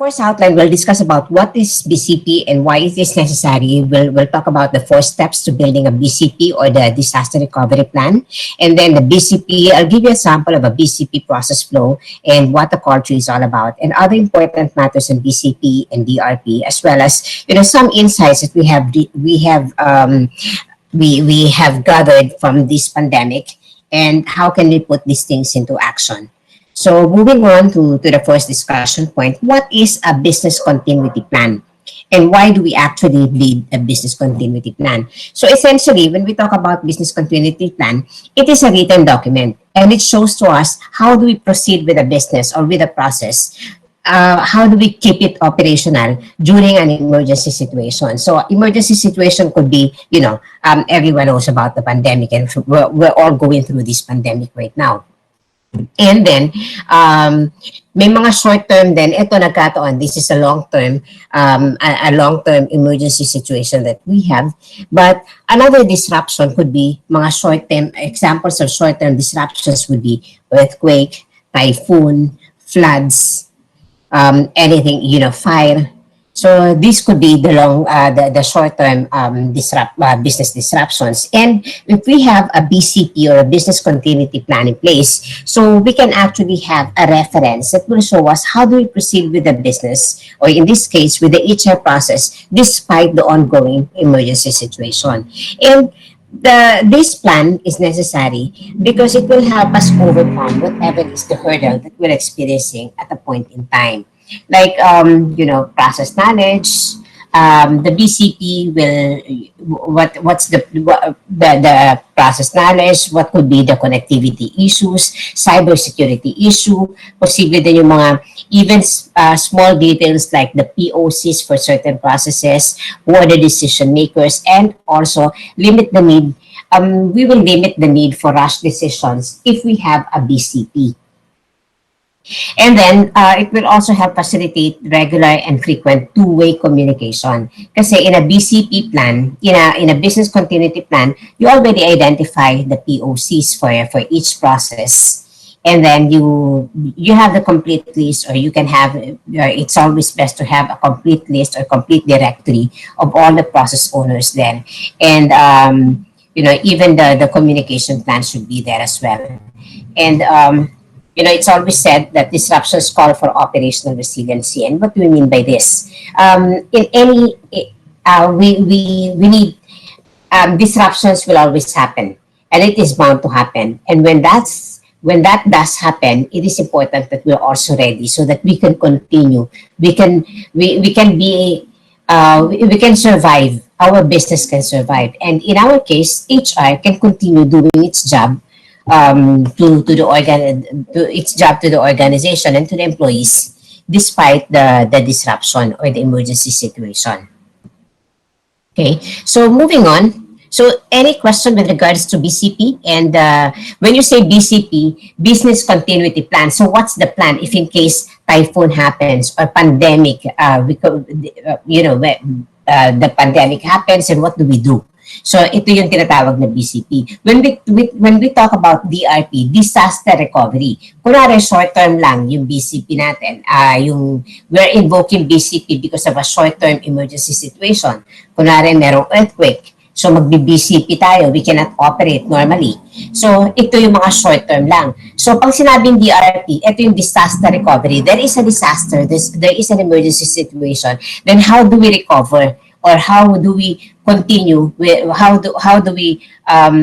course outline, we'll discuss about what is BCP and why it is necessary. We'll talk about the 4 steps to building a BCP or the disaster recovery plan. And then the BCP, I'll give you a sample of a BCP process flow and what the culture is all about and other important matters in BCP and DRP, as well as, some insights that we have gathered from this pandemic and how can we put these things into action. So moving on to the first discussion point, what is a business continuity plan? And why do we actually need a business continuity plan? So essentially, when we talk about business continuity plan, it is a written document and it shows to us how do we proceed with a business or with a process. How do we keep it operational during an emergency situation? So emergency situation could be, everyone knows about the pandemic and we're all going through this pandemic right now. And then, may mga short-term din. Ito nagkataon, this is a long-term, a long-term emergency situation that we have. But another disruption could be mga short-term, examples of short-term disruptions would be earthquake, typhoon, floods, anything, fire. So this could be the short-term business disruptions. And if we have a BCP or a business continuity plan in place, so we can actually have a reference that will show us how do we proceed with the business, or in this case, with the HR process, despite the ongoing emergency situation. And this plan is necessary because it will help us overcome whatever is the hurdle that we're experiencing at a point in time. Like, process knowledge, the BCP will, what's the process knowledge, what could be the connectivity issues, cybersecurity issue, possibly din yung mga even small details like the POCs for certain processes, who are the decision makers, and also limit the need, we will limit the need for rush decisions if we have a BCP. And then, it will also help facilitate regular and frequent two-way communication. Kasi in a BCP plan, in a business continuity plan, you already identify the POCs for each process. And then you have the complete list, or you can have, it's always best to have a complete list or complete directory of all the process owners there. And, even the communication plan should be there as well. And, it's always said that disruptions call for operational resiliency. And what do we mean by this? In any, we need, disruptions will always happen, and it is bound to happen. And when that does happen, it is important that we're also ready so that we can continue. We can survive. Our business can survive. And in our case, HR can continue doing its job to its job to the organization and to the employees despite the disruption or the emergency situation. Okay, so moving on. So any question with regards to BCP? And when you say BCP, business continuity plan, so what's the plan if in case typhoon happens or pandemic, the pandemic happens, and what do we do? So ito yung tinatawag na BCP. When we talk about DRP, disaster recovery, kunwari short-term lang yung BCP natin, we're invoking BCP because of a short-term emergency situation. Kunwari merong earthquake, so magbi-BCP tayo, we cannot operate normally. So ito yung mga short-term lang. So pag sinabing DRP, ito yung disaster recovery. There is a disaster, there is an emergency situation. Then how do we recover? Or how do we continue with, how do we as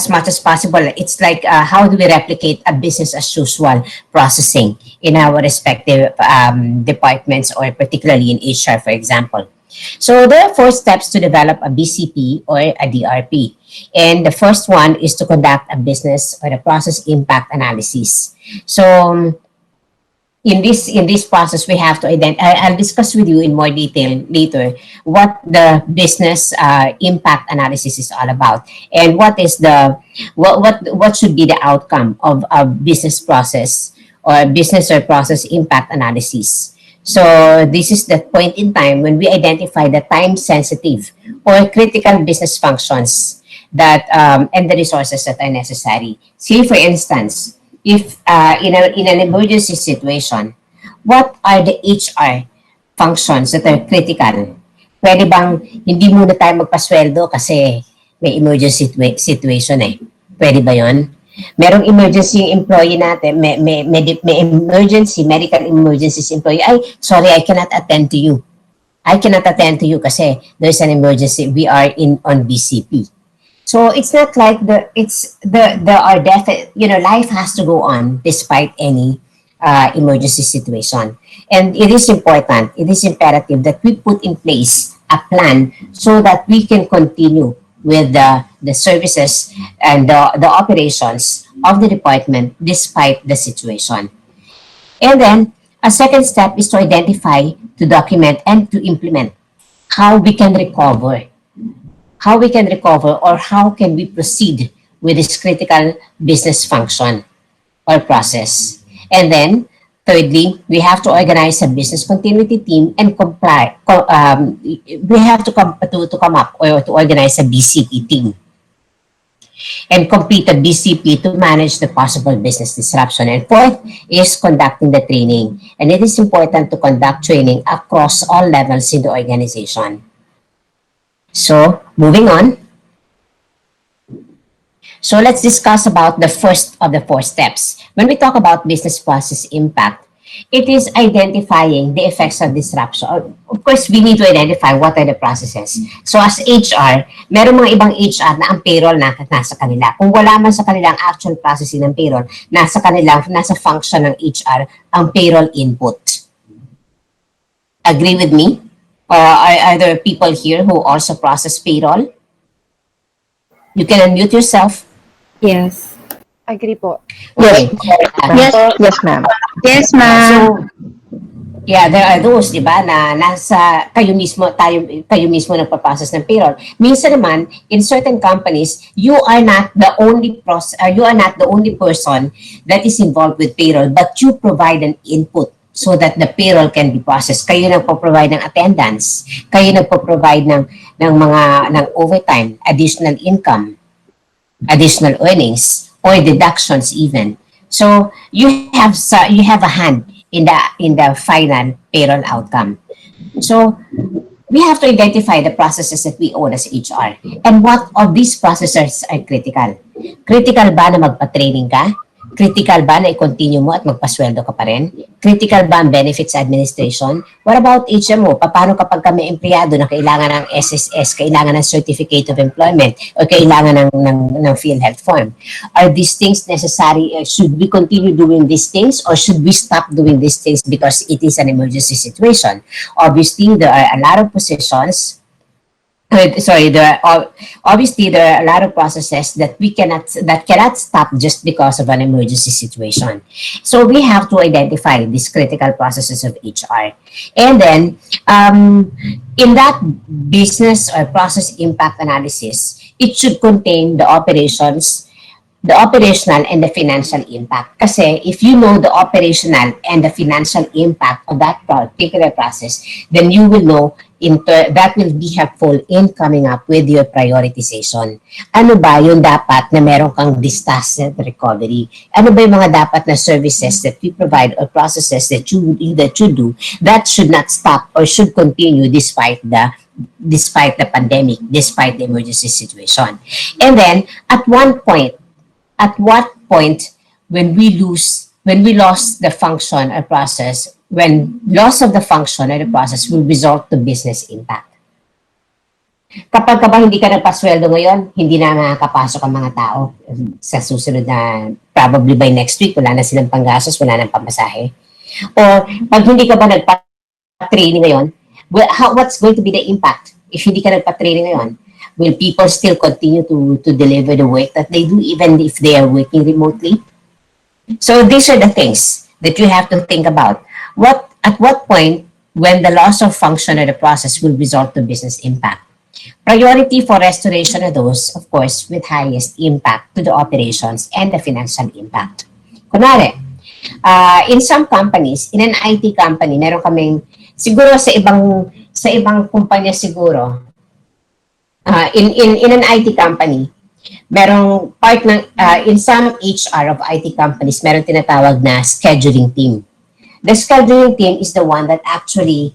much as possible, it's like how do we replicate a business as usual processing in our respective departments, or particularly in HR, for example. So there are 4 steps to develop a BCP or a DRP. And the first one is to conduct a business or a process impact analysis. So in this process, we have to identify, I'll discuss with you in more detail later what the business impact analysis is all about, and what is what should be the outcome of a business process or business or process impact analysis. So this is the point in time when we identify the time sensitive or critical business functions that and the resources that are necessary. Say for instance, if in an emergency situation, what are the HR functions that are critical? Pwede bang hindi muna tayo magpasweldo kasi may emergency situation eh? Pwede ba yon? Merong emergency yung employee natin, may emergency, medical emergencies employee, ay, sorry, I cannot attend to you. I cannot attend to you kasi there's an emergency. We are in on BCP. So it's not like there are life has to go on despite any emergency situation. And it is important, it is imperative that we put in place a plan so that we can continue with the services and the operations of the department despite the situation. And then a second step is to identify, to document, and to implement how we can recover, or how can we proceed with this critical business function or process. And then, thirdly, we have to organize a business continuity team and we have to come up or to organize a BCP team and complete a BCP to manage the possible business disruption. And fourth is conducting the training. And it is important to conduct training across all levels in the organization. So, moving on. So let's discuss about the first of the four steps. When we talk about business process impact, it is identifying the effects of disruption. Of course, we need to identify what are the processes. So as HR, meron mga ibang HR na ang payroll nasa kanila. Kung wala man sa kanilang actual processing ng payroll, nasa function ng HR ang payroll input. Agree with me? Or are there people here who also process payroll? You can unmute yourself. Yes. Agree po. Okay. Yes, ma'am. Yes, ma'am. So, yeah, there are those, di ba, na nasa kayo mismo nagpa-process ng payroll. Minsan naman, in certain companies, you are not the only person that is involved with payroll, but you provide an input so that the payroll can be processed. Kayo nagpo-provide ng attendance, kayo nagpo-provide ng overtime, additional income, additional earnings, or deductions even. So you have a hand in the final payroll outcome. So we have to identify the processes that we own as HR and what of these processes are critical. Critical ba na magpa-training ka? Critical ba na i-continue mo at magpasweldo ka pa rin? Critical ba ang benefits administration? What about HMO? Paano kapag may empleyado na kailangan ng SSS, kailangan ng Certificate of Employment, o kailangan ng PhilHealth form? Are these things necessary? Should we continue doing these things or should we stop doing these things because it is an emergency situation? Obviously, there are a lot of positions obviously there are a lot of processes that cannot stop just because of an emergency situation. So we have to identify these critical processes of HR. And then in that business or process impact analysis, it should contain the operational and the financial impact. Kasi if you know the operational and the financial impact of that particular process, then you will know that will be helpful in coming up with your prioritization. Ano ba yung dapat na meron kang disaster recovery? Ano ba yung mga dapat na services that we provide or processes that you do that should not stop or should continue despite the pandemic, despite the emergency situation? And then at what point when we lost the function or process, when loss of the function or the process will result to business impact. Kapag hindi ka nagpasweldo ngayon, hindi na makakapasok ang mga tao sa susunod na, probably by next week, wala na silang panggastos, wala nang pamasahe. Or pag hindi ka ba nagpa-training ngayon, what's going to be the impact if hindi ka nagpa-training ngayon? Will people still continue to deliver the work that they do even if they are working remotely? So these are the things that you have to think about. At what point when the loss of function of the process will result to business impact? Priority for restoration are those, of course, with highest impact to the operations and the financial impact. Kunwari, in some companies, in an IT company, meron kaming, siguro sa ibang kumpanya siguro, in an IT company, merong in some HR of IT companies, meron tinatawag na scheduling team. The scheduling team is the one that actually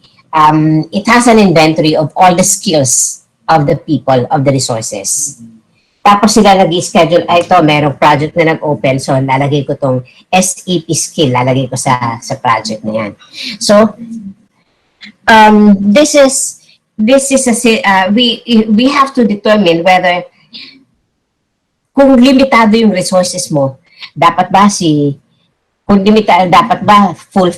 it has an inventory of all the skills of the people, of the resources. Tapos sila nag-schedule, ay ito, merong project na nag-open, so lalagay ko tong SEP skill, lalagay ko sa project na yan. So, this is we have to determine whether kung limitado yung resources mo, dapat ba kung limitado, dapat ba fully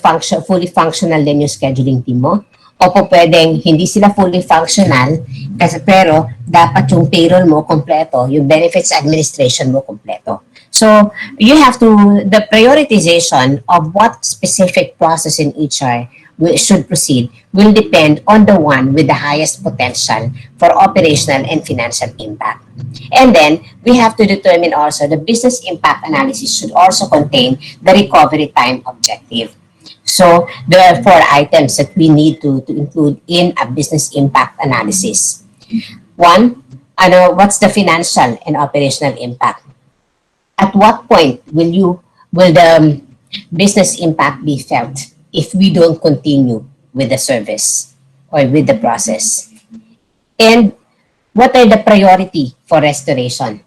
functional din yung scheduling team mo? O po pwedeng hindi sila fully functional, kasi pero dapat yung payroll mo kompleto, yung benefits administration mo kompleto. So you have to, the prioritization of what specific process in HR should proceed will depend on the one with the highest potential for operational and financial impact. And then we have to determine also the business impact analysis should also contain the recovery time objective. So there are 4 items that we need to include in a business impact analysis. One, what's the financial and operational impact? At what point will the business impact be felt if we don't continue with the service or with the process? And what are the priority for restoration?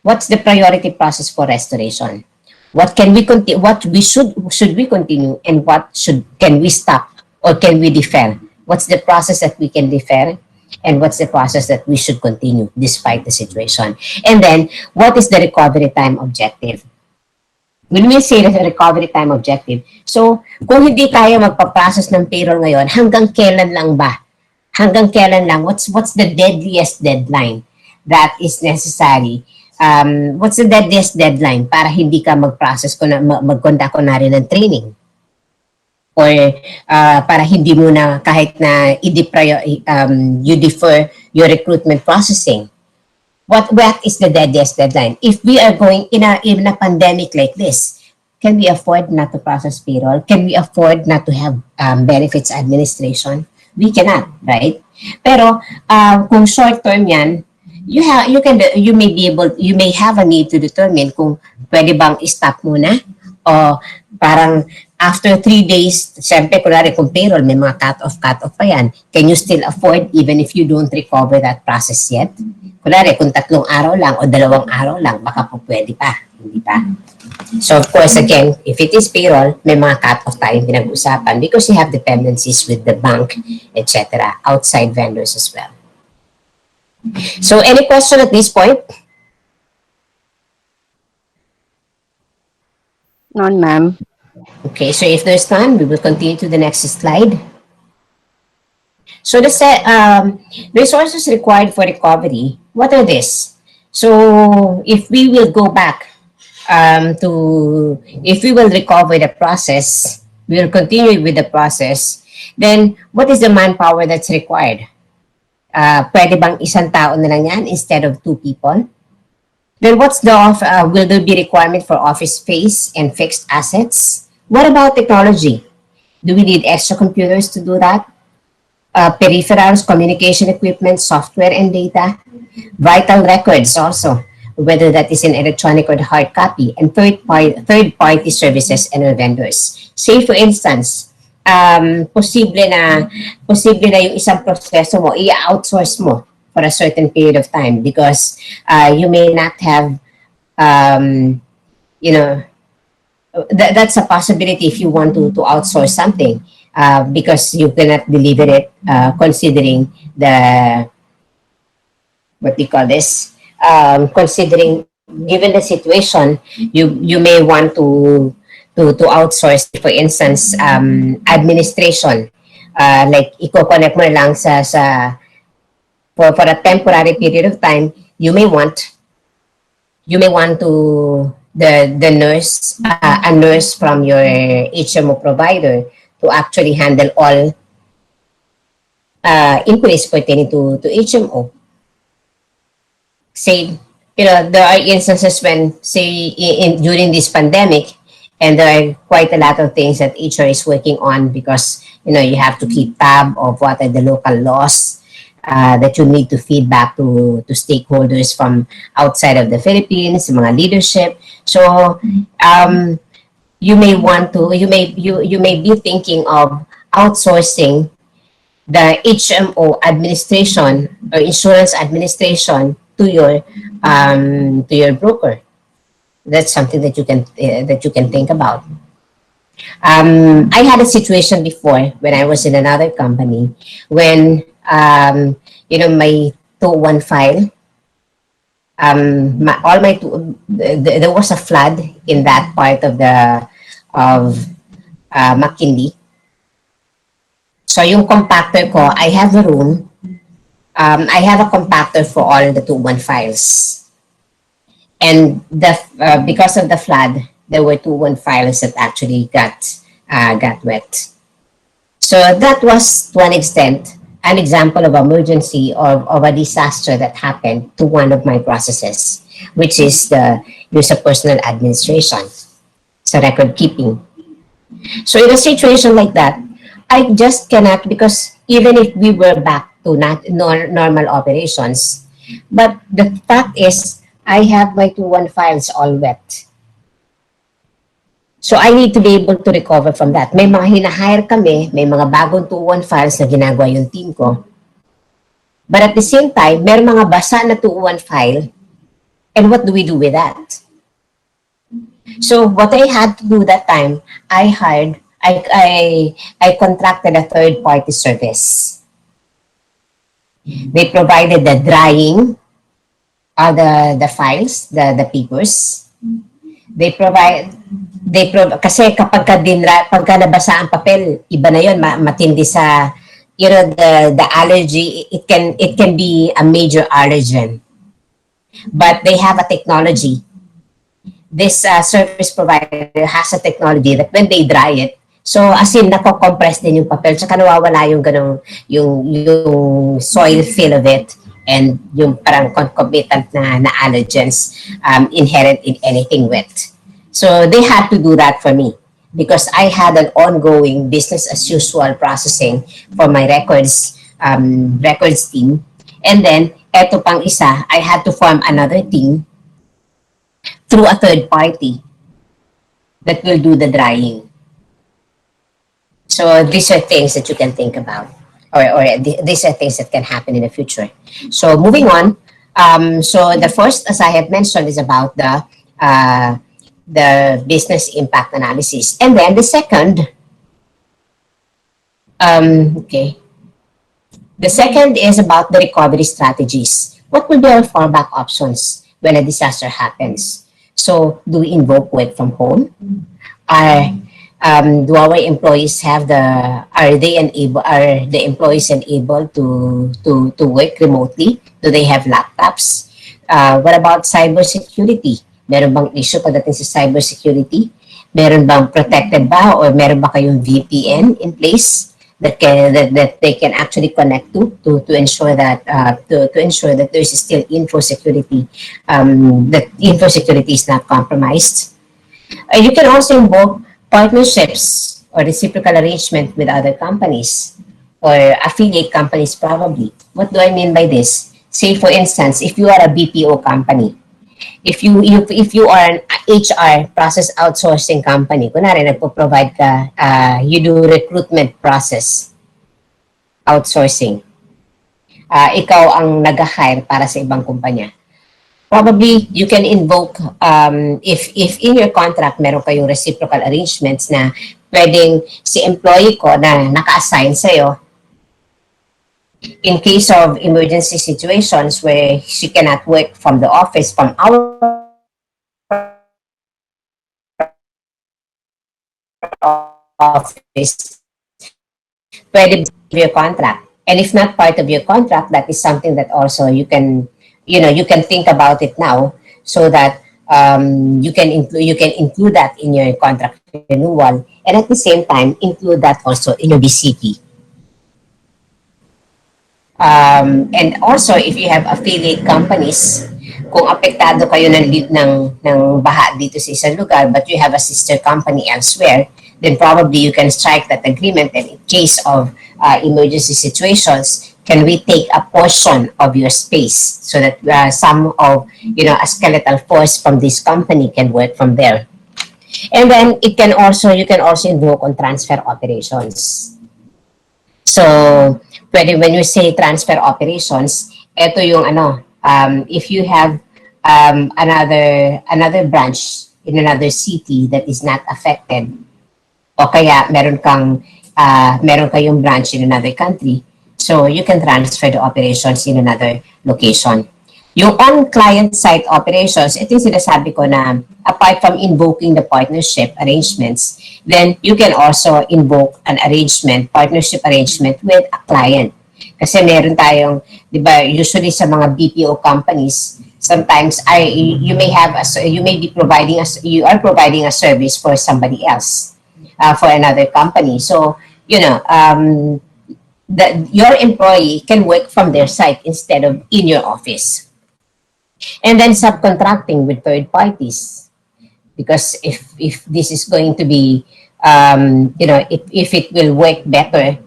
What's the priority process for restoration? What can we continue? What we should we continue, and what can we stop or can we defer? What's the process that we can defer, and what's the process that we should continue despite the situation? And then, what is the recovery time objective? When we say the recovery time objective, so kung hindi kaya magpa-process ng payroll ngayon, hanggang kailan lang ba? Hanggang kailan lang? What's the deadliest deadline that is necessary? What's the deadliest deadline para hindi ka mag-process mag-conduct ko na rin ng training? Or para hindi mo na kahit na you defer your recruitment processing. What is the deadliest deadline? If we are going in a pandemic like this, can we afford not to process payroll? Can we afford not to have benefits administration? We cannot, right? Pero kung short term yan, you may have a need to determine kung pwede bang i-stop muna o parang after 3 days, siyempre kunwari kung payroll may mga cut-off pa yan, can you still afford even if you don't recover that process yet? Kunwari kung 3 araw lang o 2 araw lang, baka po pwede pa, hindi pa? So of course, again, if it is payroll, may mga cut-off tayong pinag-usapan because you have dependencies with the bank, etc., outside vendors as well. So any question at this point? None, ma'am. Okay, so if there's none, we will continue to the next slide. So the resources required for recovery, what are these? So if we will go back if we will recover the process, we will continue with the process, then what is the manpower that's required? Pwede bang isang tao na lang yan instead of 2 people? Then will there be requirement for office space and fixed assets? What about technology? Do we need extra computers to do that? Peripherals, communication equipment, software and data, vital records also, whether that is in electronic or hard copy, and third-party services and vendors. Say for instance, posible na yung isang proseso mo, i-outsource mo for a certain period of time because you may not have, that's a possibility if you want to outsource something because you cannot deliver it considering what do you call this? Considering given the situation, you may want to outsource, for instance, administration. Like i-connect mo lang for a temporary period of time, you may want to the nurse, a nurse from your HMO provider to actually handle all inquiries pertaining to HMO. Say, there are instances when, say, during this pandemic, and there are quite a lot of things that HR is working on because, you have to keep tab of what are the local laws that you need to feed back to stakeholders from outside of the Philippines, mga leadership. So, you may want to, you may be thinking of outsourcing the HMO administration or insurance administration to your broker. That's something that you can think about. I had a situation before when I was in another company when my 201 file, all my there was a flood in that part of the of McKinley. So yung compactor ko, I have a room. I have a compactor for all the 201 files. And because of the flood, there were 201 files that actually got wet. So that was, to an extent, an example of emergency of a disaster that happened to one of my processes, which is the use of personal administration, so record keeping. So in a situation like that, I just cannot, because even if we were back to normal operations, but the fact is, I have my 2-1 files all wet. So I need to be able to recover from that. May mga hinahire kami, may mga bagong 2-1 files na ginagawa yung team ko. But at the same time, may mga basa na 2-1 file, and what do we do with that? So what I had to do that time, I contracted a third party service. They provided the drying of the files, the papers. Kasi pagka nabasa ang papel, iba na yun, matindi sa, the allergy, it can be a major allergen. But they have a technology. This service provider has a technology that when they dry it, so as in nako-compress din yung papel, tsaka nawawala yung ganong, yung soil feel of it, and yung parang concomitant na allergens inherent in anything wet. So they had to do that for me because I had an ongoing business as usual processing for my records team. And then, eto pang isa, I had to form another team through a third party that will do the drying. So these are things that you can think about, or these are things that can happen in the future. So moving on, so the first, as I have mentioned, is about the business impact analysis, and then the second, the second is about the recovery strategies. What will be our fallback options when a disaster happens? So, do we invoke work from home? Do our employees are the employees enabled to work remotely? Do they have laptops? What about cybersecurity? Meron bang issue pagdating sa cybersecurity? Meron bang protected ba, or meron ba kayong VPN in place that they can actually connect to ensure that there is still info security, that info security is not compromised? You can also involve partnerships or reciprocal arrangement with other companies or affiliate companies probably. What do I mean by this? Say for instance, if you are a BPO company, if you are an HR process outsourcing company, kunwari nagpo-provide ka, you do recruitment process outsourcing. Ikaw ang nag-hire para sa ibang kumpanya. Probably you can invoke, if in your contract meron kayong reciprocal arrangements na pwedeng si employee ko na naka-assign sa'yo, in case of emergency situations where she cannot work from the office, from our office, pwede your contract. And if not part of your contract, that is something that also you can think about it now, so that you can include that in your contract renewal, and at the same time include that also in your BCP. And also, if you have affiliate companies, kung apektado kayo ng baha dito sa isang lugar, but you have a sister company elsewhere, then probably you can strike that agreement, and in case of emergency situations, can we take a portion of your space so that some of, a skeletal force from this company can work from there. And then you can also invoke on transfer operations. So, when you say transfer operations, ito yung if you have another branch in another city that is not affected, o kaya meron kayong branch in another country, so you can transfer the operations in another location. Yung on client side operations, ito yung sinasabi ko na apart from invoking the partnership arrangements, then you can also invoke an partnership arrangement with a client. Kasi meron tayong, di ba, usually sa mga BPO companies, sometimes you are providing a service for somebody else, for another company. So, your employee can work from their site instead of in your office. And then subcontracting with third parties, because if this is going to be, if it will work better,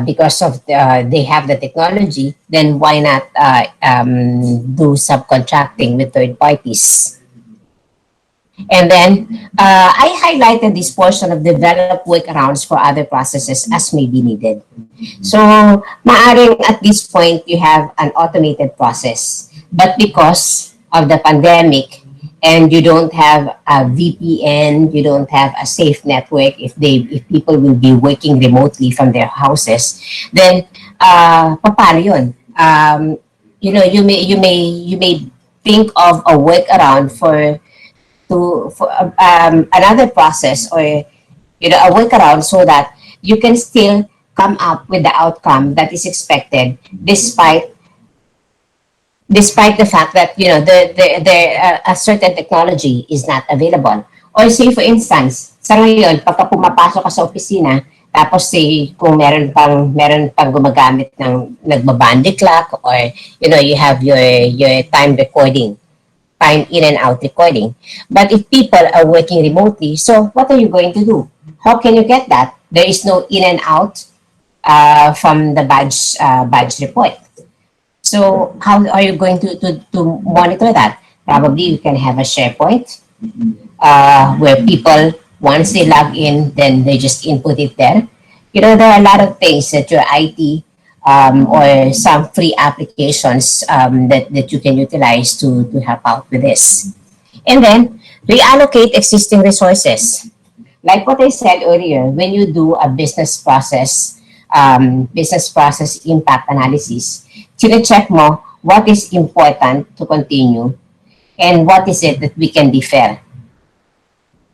because of they have the technology, then why not do subcontracting with third parties? And then I highlighted this portion of develop workarounds for other processes as may be needed. So, maaring at this point you have an automated process, but because of the pandemic and you don't have a VPN, you don't have a safe network if people will be working remotely from their houses, then paano yun? You may think of a workaround for another process, or a workaround so that you can still come up with the outcome that is expected despite the fact that a certain technology is not available. Or say for instance, sa ngayon pagka pumapasok ka sa opisina, tapos kung meron pang gumagamit ng nagbabandi clock, or you have your time in and out recording. But if people are working remotely, so what are you going to do? How can you get that? There is no in and out from the badge report. So how are you going to monitor that? Probably you can have a SharePoint where people, once they log in, then they just input it there. There are a lot of things that your IT or some free applications that you can utilize to help out with this. And then reallocate existing resources. Like what I said earlier, when you do a business process impact analysis, check mo what is important to continue and what is it that we can defer.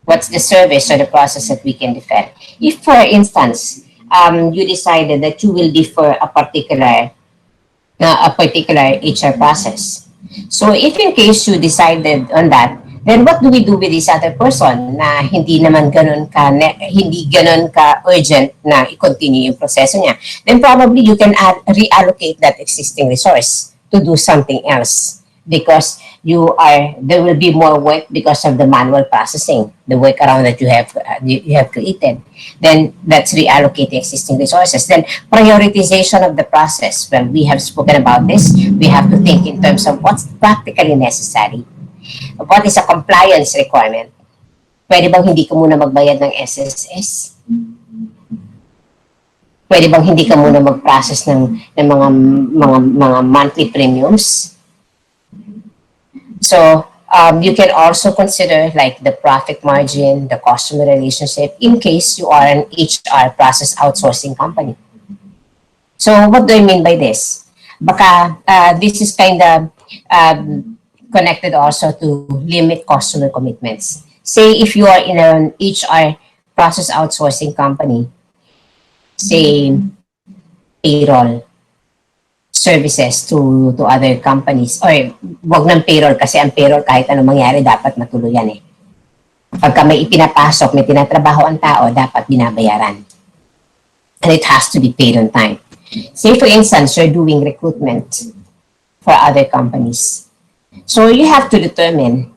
What's the service or the process that we can defer? If, for instance, you decided that you will defer a particular HR process. So if in case you decided on that, then what do we do with this other person na hindi ganun ka urgent na i-continue yung proseso niya? Then probably you can reallocate that existing resource to do something else, because there will be more work because of the manual processing, the workaround that you have created. Then that's reallocate the existing resources. Then prioritization of the process. Well, we have spoken about this. We have to think in terms of what's practically necessary. What is a compliance requirement? Pwede bang hindi ka muna magbayad ng SSS? Pwede bang hindi ka muna mag-process ng mga monthly premiums? So you can also consider like the profit margin, the customer relationship, in case you are an HR process outsourcing company. So what do I mean by this? Baka this is kind of connected also to limit customer commitments. Say if you are in an HR process outsourcing company, say payroll services to other companies, or wag ng payroll, kasi ang payroll kahit anong mangyari dapat matuluyan eh. Pagka may ipinapasok, may tinatrabaho ang tao, dapat binabayaran. And it has to be paid on time. Say for instance, you're doing recruitment for other companies. So you have to determine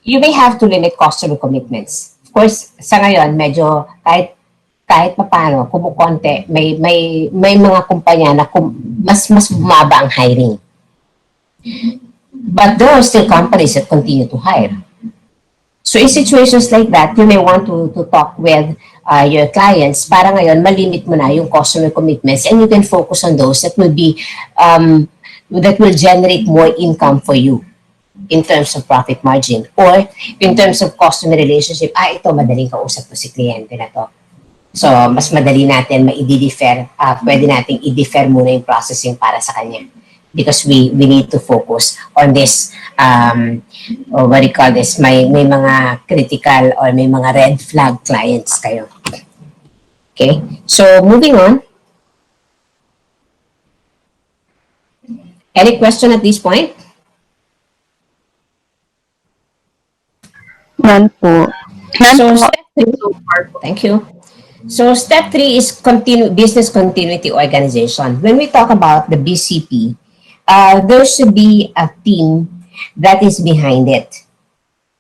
you may have to limit customer commitments. Of course, sa ngayon, medyo kahit paano, kumukonte, may mga kumpanya na mas bumaba ang hiring. But there are still companies that continue to hire. So in situations like that, you may want to talk with your clients para ngayon malimit mo na yung customer commitments and you can focus on those that will generate more income for you in terms of profit margin or in terms of customer relationship. Ito madaling kausap ko si kliyente na to. So mas madali natin ma-i-defer, pwede nating i-defer muna yung processing para sa kanya because we need to focus on this or what do you call this, may mga critical or may mga red flag clients kayo. Okay? So, moving on. Any question at this point? None po. So, step 3, thank you. So, step 3 is business continuity organization. When we talk about the BCP, there should be a team that is behind it.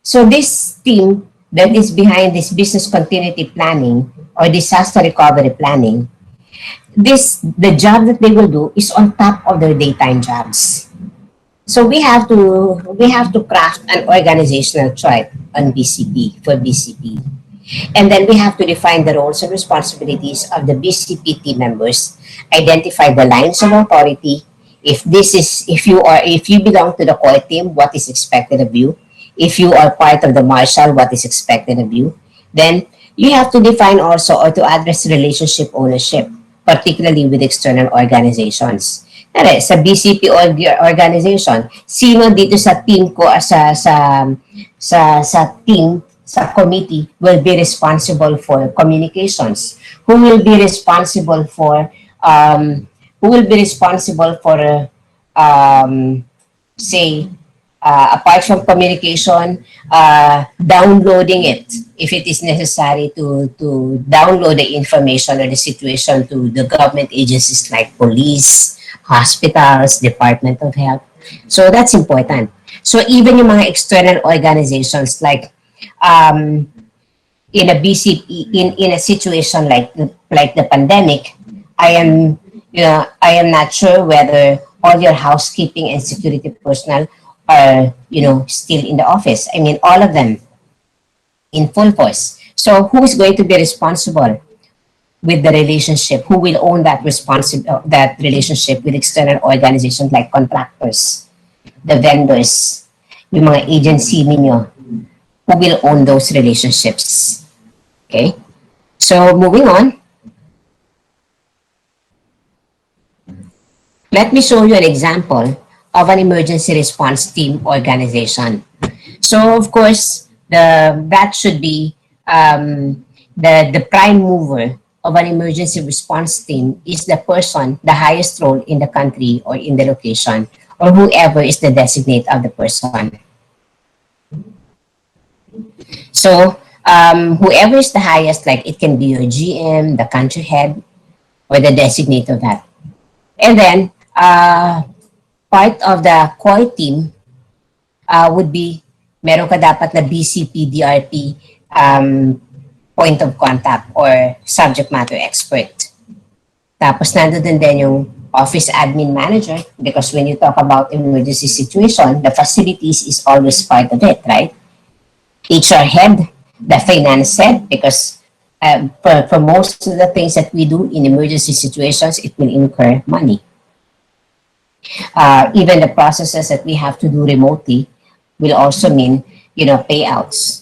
So this team that is behind this business continuity planning or disaster recovery planning, the job that they will do is on top of their daytime jobs. So we have to craft an organizational chart on BCP for BCP. And then we have to define the roles and responsibilities of the BCP team members, identify the lines of authority. If you belong to the core team, what is expected of you? If you are part of the marshal, what is expected of you? Then you have to define also or to address relationship ownership, particularly with external organizations. Sa BCP organization, sino dito sa team ko sa team sa committee will be responsible for communications? Who will be responsible for say apart from communication, downloading it if it is necessary to download the information or the situation to the government agencies like police, hospitals, Department of Health. So that's important. So even yung mga external organizations like in a BCP in a situation like the pandemic, I am not sure whether all your housekeeping and security personnel are still in the office. I mean, all of them in full force. So who is going to be responsible with the relationship? Who will own that relationship with external organizations like contractors, the vendors, yung mga agency ninyo? Who will own those relationships? Okay. So moving on. Let me show you an example of an emergency response team organization. So of course, that should be the prime mover of an emergency response team is the person, the highest role in the country or in the location, or whoever is the designate of the person. So whoever is the highest, like it can be your GM, the country head, or the designate of that. And then part of the core team would be meron ka dapat na BCP, DRP point of contact or subject matter expert. Tapos nandun din yung office admin manager because when you talk about emergency situation, the facilities is always part of it, right? HR head, the finance head, because for most of the things that we do in emergency situations, it will incur money. Even the processes that we have to do remotely will also mean, payouts.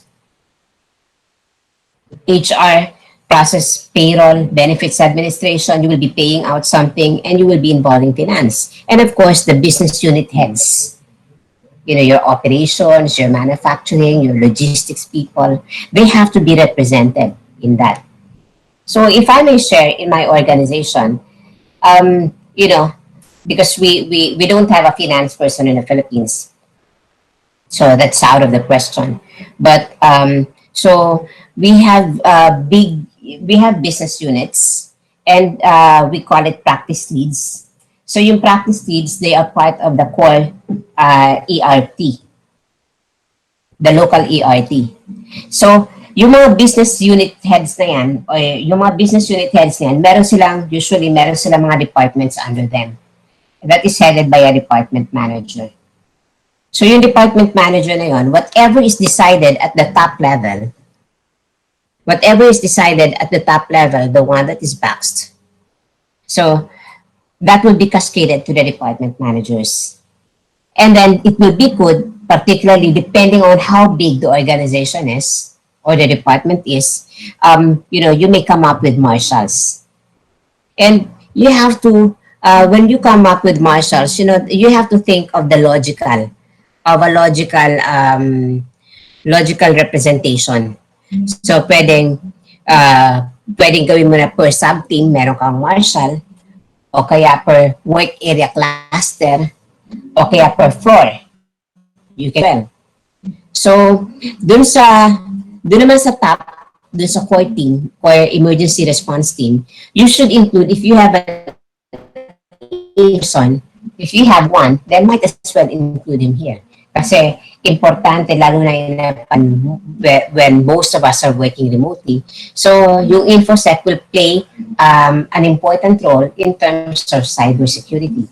HR process payroll, benefits administration, you will be paying out something and you will be involving finance. And of course, the business unit heads, your operations, your manufacturing, your logistics people, they have to be represented in that. So if I may share in my organization, because we don't have a finance person in the Philippines, so that's out of the question. But so we have business units, and we call it practice leads. So yung practice leads, they are part of the core ERT, the local ERT. So yung mga business unit heads na yan, o yung mga business unit heads na yan, meron silang mga departments under them. That is headed by a department manager. So yung department manager na yun, whatever is decided at the top level, the one that is boxed. So that will be cascaded to the department managers. And then it will be good, particularly depending on how big the organization is or the department is. You may come up with marshals. And you have to, when you come up with marshals, you have to think of logical representation. So pwedeng gawin mo na per sub-team, meron kang marshal, o kaya per work area cluster, o kaya per floor. You can. So, dun naman sa top, dun sa core team or emergency response team, you should include, if you have a person, if you have one, then might as well include him here. Kasi importante, lalo na when most of us are working remotely. So, yung InfoSec will play an important role in terms of cybersecurity.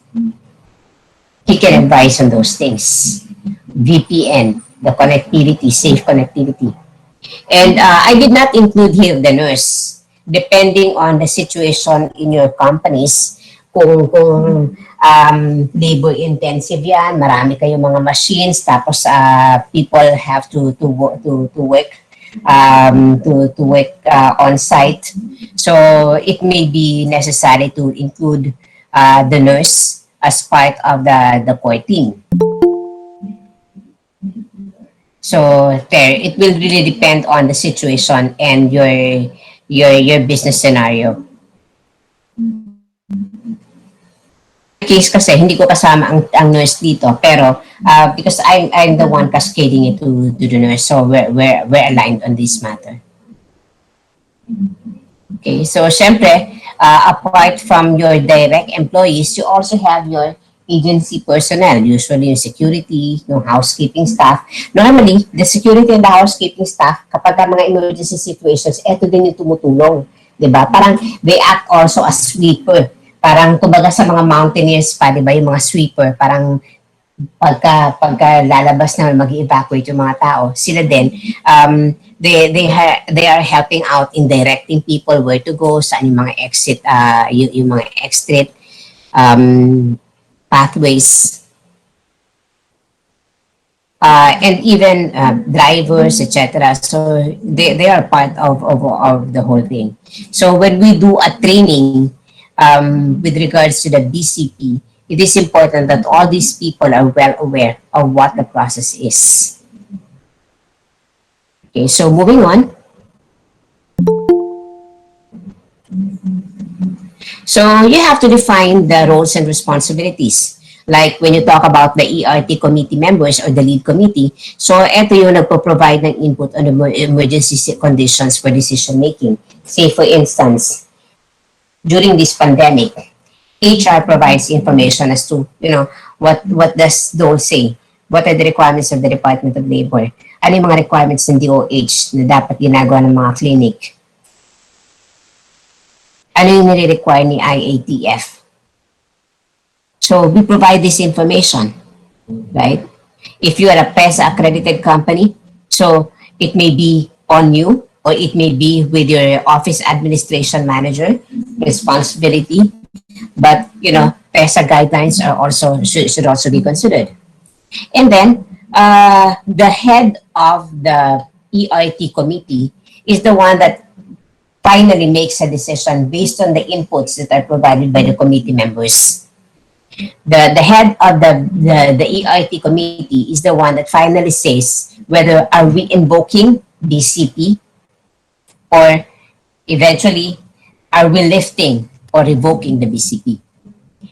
He can advise on those things. VPN, the connectivity, safe connectivity. And I did not include here the nurse. Depending on the situation in your companies, kung labor intensive yan, marami kayong mga machines, tapos people have to work on site. So it may be necessary to include the nurse as part of the core team. So there, it will really depend on the situation and your business scenario. Case kasi hindi ko kasama ang nurse dito, pero because I'm the one cascading it to the nurse, so we're aligned on this matter. Okay, so syempre, apart from your direct employees, you also have your agency personnel, usually yung security, yung housekeeping staff. Normally, the security and the housekeeping staff, kapag mga emergency situations, eto din yung tumutulong. Diba? Parang they act also as sweeper. Parang kumbaga sa mga mountaineers pa, diba? Yung mga sweeper, parang pagka lalabas na mag-evacuate yung mga tao, sila din, they are helping out in directing people where to go, saan yung mga exit, yung mga exit, pathways, and even drivers, etc. So they are part of the whole thing. So when we do a training with regards to the BCP, it is important that all these people are well aware of what the process is. Okay, so moving on. So you have to define the roles and responsibilities. Like when you talk about the ERT committee members or the lead committee, so ito yung nagpo-provide ng input on the emergency conditions for decision making. Say for instance, during this pandemic, HR provides information as to, what does DOL say? What are the requirements of the Department of Labor? Ano yung mga requirements ng DOH na dapat ginagawa ng mga clinic? Ano yung nire-require ni IATF? So we provide this information, right? If you are a PESA accredited company, so it may be on you or it may be with your office administration manager responsibility, but PESA guidelines are also should also be considered. And then the head of the ERT committee is the one that finally makes a decision based on the inputs that are provided by the committee members. The head of the ERT committee is the one that finally says whether are we invoking BCP or eventually are we lifting or revoking the BCP.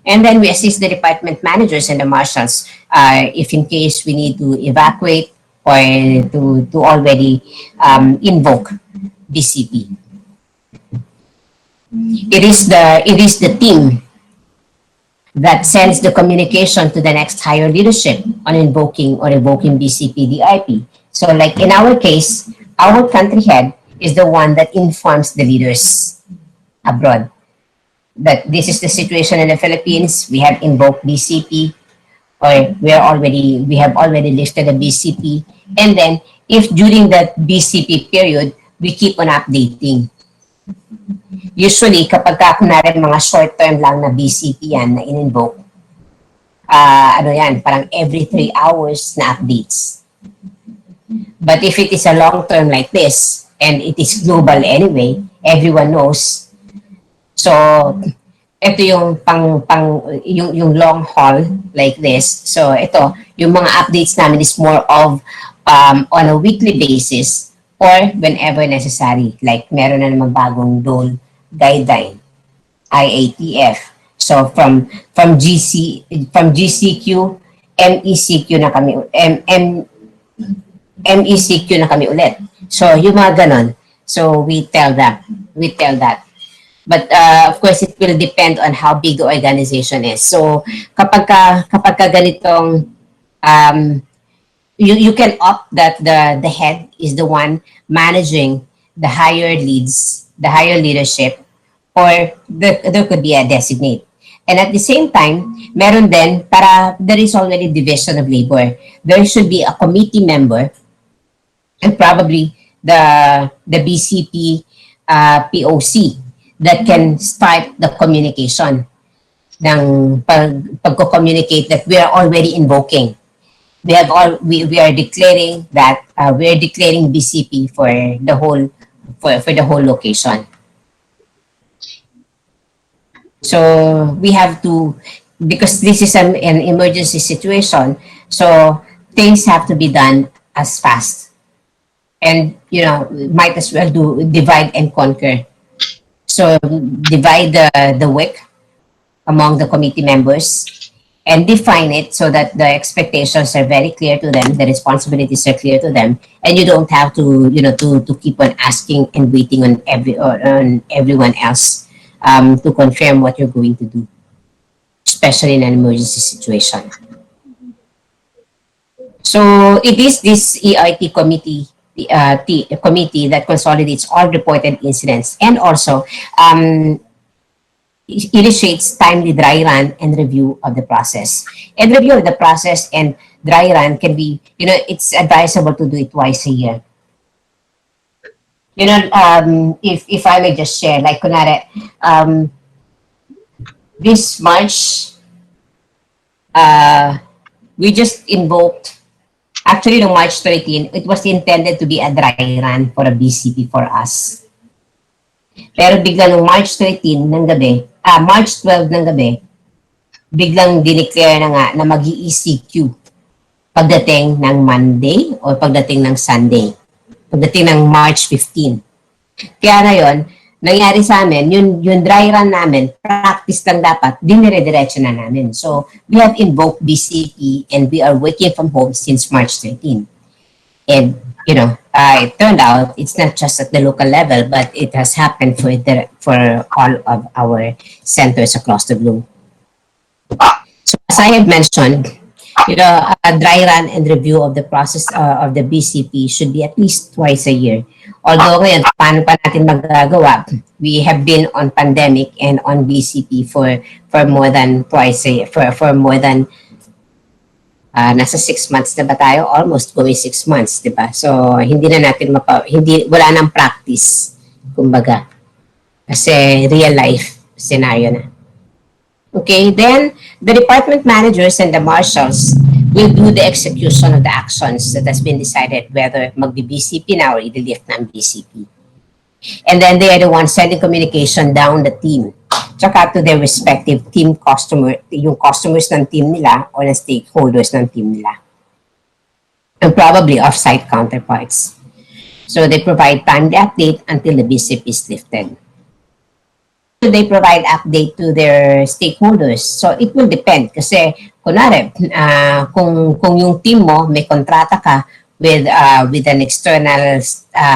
And then we assist the department managers and the marshals if in case we need to evacuate or to already invoke BCP. It is the team that sends the communication to the next higher leadership on invoking or revoking BCP DIP. So like in our case, our country head is the one that informs the leaders abroad that this is the situation in the Philippines. We have invoked BCP. or we have already lifted the BCP, and then if during that BCP period we keep on updating. Usually kapag kunwari mga short term lang na BCP yan na in-invoke, ano yan, parang every 3 hours na updates. But if it is a long term like this, and it is global anyway, everyone knows. So, ito yung yung long haul like this. So, ito, yung mga updates namin is more of on a weekly basis or whenever necessary. Like, meron na namang bagong dole guideline, IATF. So, from GCQ, MECQ na kami, MECQ na kami ulit. So, yung mga ganon. So, we tell that. But of course, it will depend on how big the organization is. So, kapag ka ganitong, you can opt that the head is the one managing the higher leads, the higher leadership, or there could be a designate. And at the same time, meron din, para there is already division of labor. There should be a committee member and probably the BCP POC that can start the communication ng pagko-communicate that we are already invoking. We are declaring that we are declaring BCP for the whole location. So we have to, because this is an emergency situation, so things have to be done as fast. And, might as well do divide and conquer. So divide the work among the committee members and define it so that the expectations are very clear to them, the responsibilities are clear to them, and you don't have to, to keep on asking and waiting on everyone else to confirm what you're going to do, especially in an emergency situation. So it is this EIT committee committee that consolidates all reported incidents and also initiates timely dry run and review of the process. And review of the process and dry run can be, it's advisable to do it twice a year. If I may just share, like kunwari, this March, we just invoked. Actually, no March 13, it was intended to be a dry run for a BCP for us. Pero bigla nung March 13 ng gabi, March 12 ng gabi, biglang dineclare na nga na mag-ECQ pagdating ng Monday o pagdating ng Sunday. Pagdating ng March 15. Kaya ngayon, nangyari sa amin, yung dry run namin, practice lang dapat, dinire-diretso na namin. So, we have invoked BCP and we are working from home since March 13. And, it turned out it's not just at the local level, but it has happened for all of our centers across the globe. So, as I have mentioned, a dry run and review of the process of the BCP should be at least twice a year. Although ngayon, paano pa natin magagawa? We have been on pandemic and on BCP for more than twice a year, for more than nasa 6 months na ba tayo? Almost going 6 months, di ba? So, hindi na natin wala nang practice, kumbaga. Kasi real life scenario na. Okay, then the department managers and the marshals will do the execution of the actions that has been decided whether magbi-BCP na or i-lift ng BCP. And then they are the ones sending communication down the team, tsaka to their respective team yung customers ng team nila or the stakeholders ng team nila. And probably off-site counterparts. So they provide timely update until the BCP is lifted. They provide update to their stakeholders. So it will depend kasi kunwari kung yung team mo may kontrata ka with an external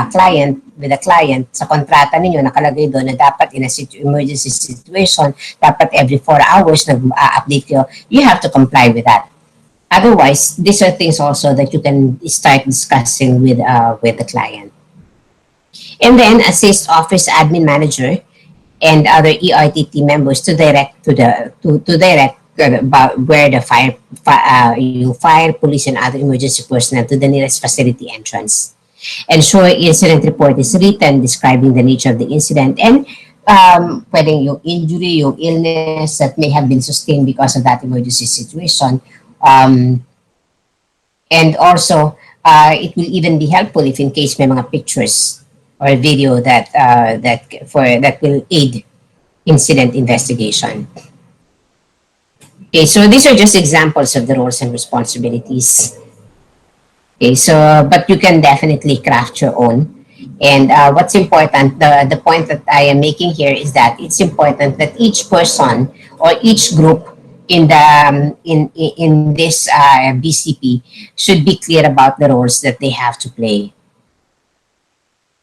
client, with a client, sa kontrata ninyo nakalagay doon na dapat in a emergency situation, dapat every 4 hours nag-update you have to comply with that. Otherwise, these are things also that you can start discussing with the client. And then assist office admin manager and other ERT team members to direct about where the you fire, police, and other emergency personnel to the nearest facility entrance. Ensure incident report is written describing the nature of the incident and pwedeng yung injury, yung illness that may have been sustained because of that emergency situation. Um, and also, it will even be helpful if in case may mga pictures or video that will aid incident investigation. Okay, so these are just examples of the roles and responsibilities. Okay, so but you can definitely craft your own. And what's important, the point that I am making here is that it's important that each person or each group in the in this BCP should be clear about the roles that they have to play.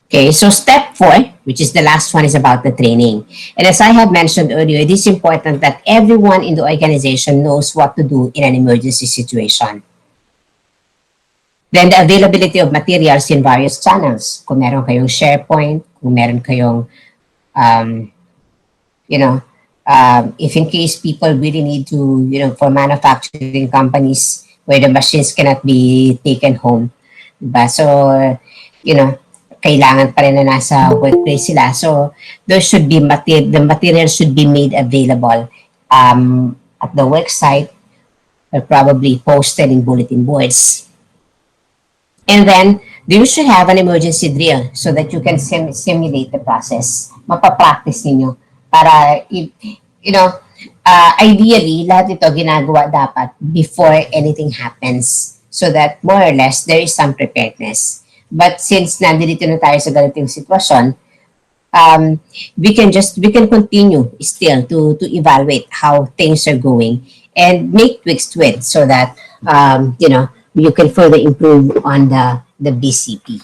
Okay, so step 4, which is the last one, is about the training. And as I have mentioned earlier, it is important that everyone in the organization knows what to do in an emergency situation. Then the availability of materials in various channels. Kung meron kayong SharePoint, kung meron kayong, if in case people really need to, for manufacturing companies where the machines cannot be taken home. Diba? So, kailangan pa rin na nasa workplace sila. So, there should be the material should be made available at the work site or probably posted in bulletin boards. And then, you should have an emergency drill so that you can simulate the process. Mapapractice ninyo. Para, ideally, lahat ito ginagawa dapat before anything happens. So that more or less, there is some preparedness. But since nandito na tayo sa ganitong sitwasyon, we can continue still to evaluate how things are going and make tweaks to it so that, you can further improve on the BCP.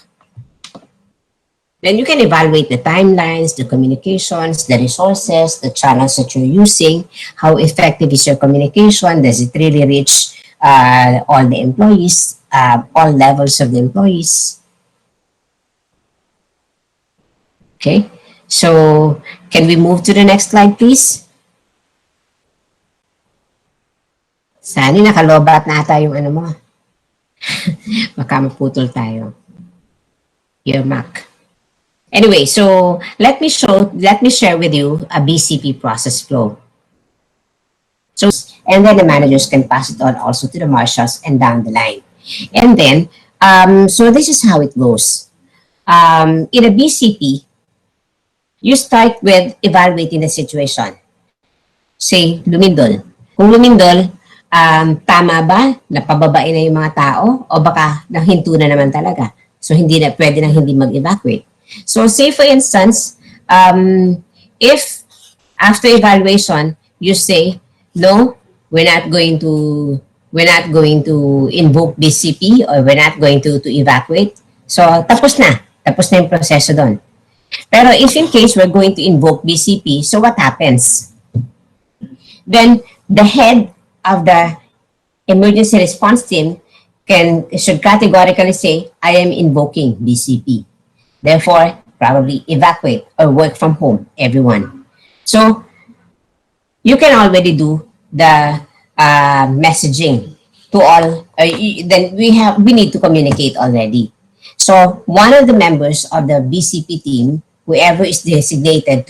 Then you can evaluate the timelines, the communications, the resources, the channels that you're using, how effective is your communication, does it really reach all the employees, all levels of the employees. Okay, so can we move to the next slide, please? Sani nakalobat na ata yung ano mo. Baka maputol tayo. Your Mac. Anyway, so let me share with you a BCP process flow. So, and then the managers can pass it on also to the marshals and down the line. And then, so this is how it goes. In a BCP, you start with evaluating the situation. Say, lumindol. Kung lumindol, tama ba? Napababain na yung mga tao? O baka nahinto na naman talaga? So, hindi na, pwede nang hindi mag-evacuate. So, say for instance, if after evaluation, you say, no, we're not going to invoke BCP or we're not going to evacuate. So, tapos na yung proseso doon. Pero if in case we're going to invoke BCP, so what happens? Then the head of the emergency response team should categorically say, I am invoking BCP. Therefore, probably evacuate or work from home, everyone. So you can already do the messaging to all. Then we need to communicate already. So one of the members of the BCP team, whoever is designated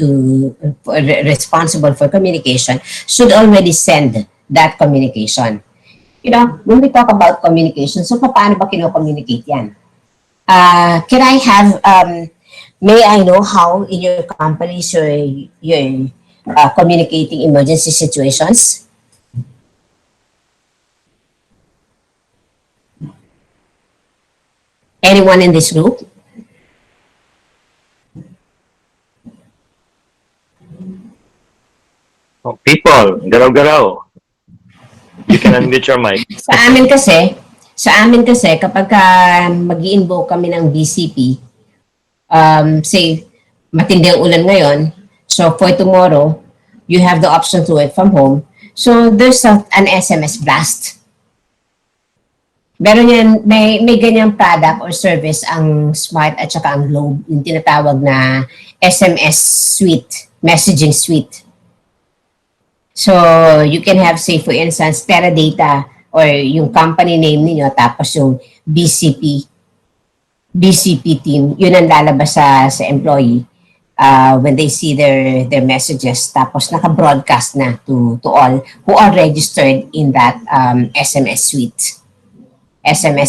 responsible for communication, should already send that communication. When we talk about communication, so paano ba kino-communicate yan? Can I have, may I know how in your companies you're communicating emergency situations? Anyone in this group? Oh, people, galaw-galaw. You can unmute your mic. Sa amin kasi kapag mag-i-invoke kami ng BCP, say matindi ang ulan ngayon, so for tomorrow, you have the option to work from home. So there's an SMS blast. Meron yan, may ganyang product or service ang Smart at saka ang Globe, yung tinatawag na SMS suite, messaging suite. So you can have, say for instance, Teradata or yung company name niyo tapos yung BCP team, yun ang lalabas sa employee when they see their messages tapos naka-broadcast na to all who are registered in that SMS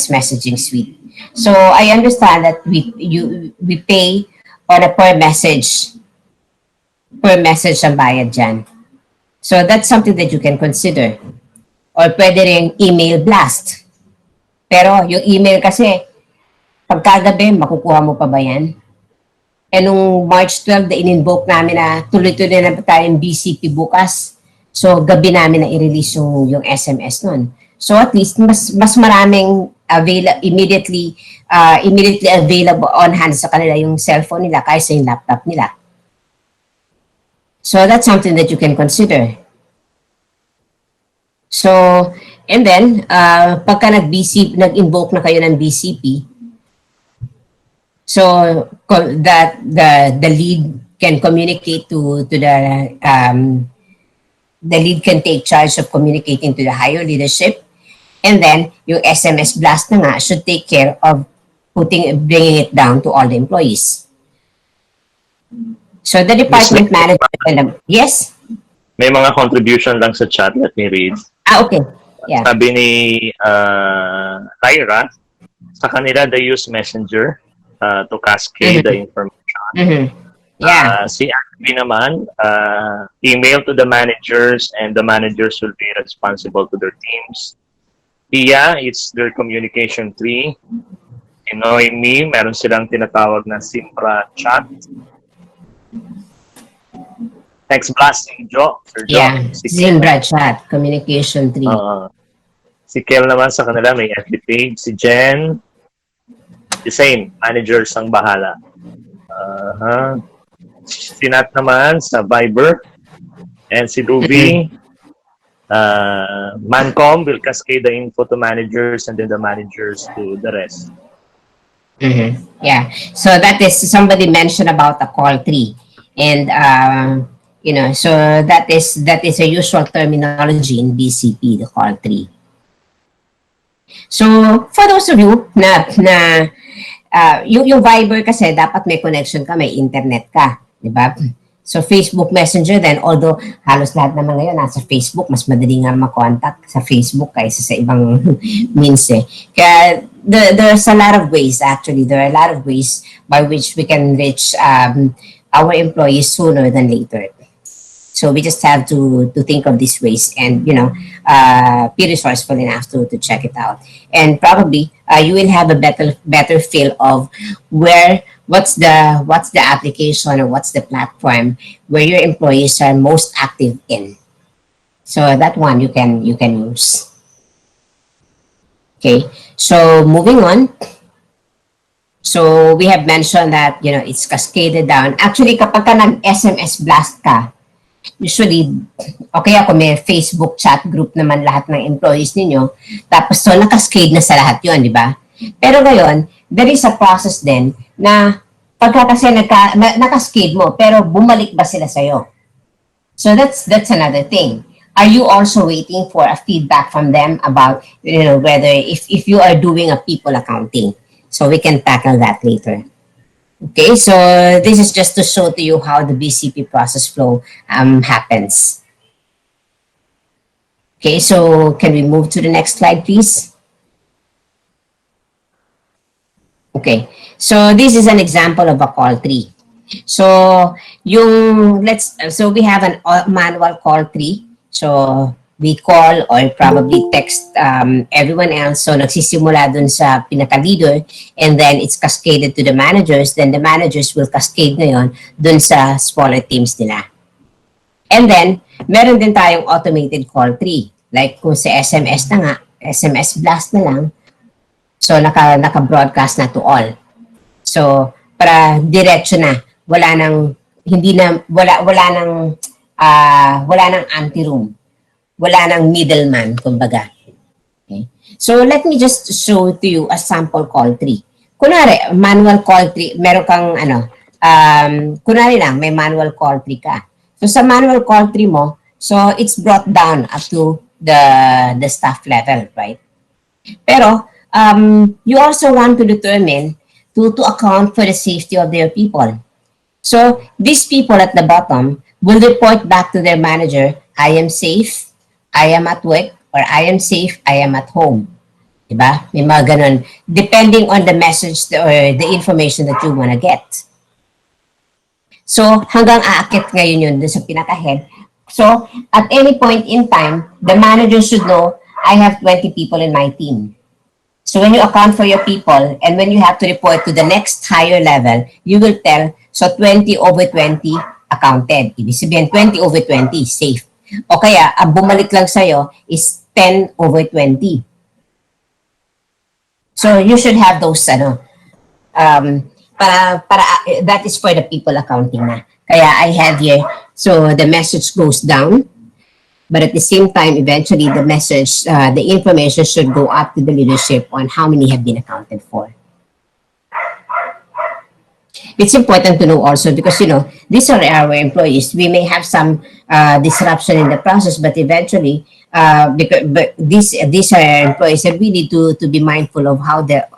messaging suite. So I understand that we pay on a per message ang bayad dyan. So that's something that you can consider. Or pwede rin email blast. Pero yung email kasi, pagkagabi, makukuha mo pa ba yan? Eh nung March 12, na in-invoke namin na tuloy-tuloy na tayong BCP bukas. So gabi namin na i-release yung SMS nun. So at least mas maraming immediately available on hand sa kanila yung cellphone nila kaysa yung laptop nila. So that's something that you can consider. So, and then, pagka nag-invoke na kayo ng BCP, so that the lead can communicate to the lead can take charge of communicating to the higher leadership, and then yung SMS blast na nga should take care of bringing it down to all the employees. So the department manager, yes? May mga contribution lang sa chat. Let me read. Okay. Yeah. Sabi ni Kyra, sa kanila they use Messenger to cascade the information. Mm-hmm. Yeah. Si Abby naman, email to the managers and the managers will be responsible to their teams. Tia, it's their communication tree. Me, meron silang tinatawag na Simpra chat. Text blasting, Sir Joe. Yeah, Zimbra chat, communication tree. Si Kel naman sa kanila may FB page. Si Jen, the same, managers ang bahala. Si Nat naman sa Viber. And si Ruby, Mancom will cascade the info to managers and then the managers to the rest. Yeah, so that is, somebody mentioned about the call tree. And so that is a usual terminology in BCP, the call tree. So for those of you na yung Viber kasi dapat may connection ka, may internet ka, di ba? So Facebook Messenger then, although halos lahat naman ngayon nasa Facebook, mas madali nga makontakt sa Facebook kaysa sa ibang means eh. Kaya there's a lot of ways actually, there are a lot of ways by which we can reach our employees sooner than later. So we just have to think of these ways and, be resourceful enough to check it out. And probably you will have a better feel of what's the application or what's the platform where your employees are most active in. So that one you can use. Okay, so moving on. So we have mentioned that, it's cascaded down. Actually, kapag ka nag-SMS blast ka, usually, okay ako may Facebook chat group naman lahat ng employees ninyo, tapos so nakascade na sa lahat yun, di ba? Pero ngayon, there is a process din na pagka kasi nakascade mo, pero bumalik ba sila sa'yo? So that's another thing. Are you also waiting for a feedback from them about, whether if you are doing a people accounting? So we can tackle that later. Okay, so this is just to show to you how the BCP process flow happens. Okay, so can we move to the next slide, please? Okay, so this is an example of a call tree. So we have an manual call tree. So we call or probably text everyone else. So nagsisimula dun sa pinaka-leader and then it's cascaded to the managers. Then the managers will cascade ngayon dun sa smaller teams nila. And then, meron din tayong automated call tree. Like kung sa SMS na nga, SMS blast na lang. So naka-broadcast na to all. So para diretso na, wala nang anti-room. Wala nang middleman, kumbaga. Okay? So, let me just show to you a sample call tree. Kunwari, manual call tree, meron kang kunwari lang, may manual call tree ka. So, sa manual call tree mo, So it's brought down up to the staff level, right? Pero you also want to determine to account for the safety of their people. So these people at the bottom will report back to their manager, I am safe, I am at work, or I am safe, I am at home. Diba? May mga ganun. Depending on the message or the information that you wanna get. So hanggang aakit ngayon yun dun sa pinaka-head. So at any point in time, the manager should know, I have 20 people in my team. So when you account for your people and when you have to report to the next higher level, you will tell, so 20 over 20 accounted. Ibig sabihin, 20 over 20, safe. O kaya, ang bumalik lang sa'yo is 10 over 20. So you should have those, that is for the people accounting na. Kaya I have here, so the message goes down, but at the same time, eventually the message, the information should go up to the leadership on how many have been accounted for. It's important to know also because, these are our employees. We may have some disruption in the process, but eventually, but these are our employees and we need to be mindful of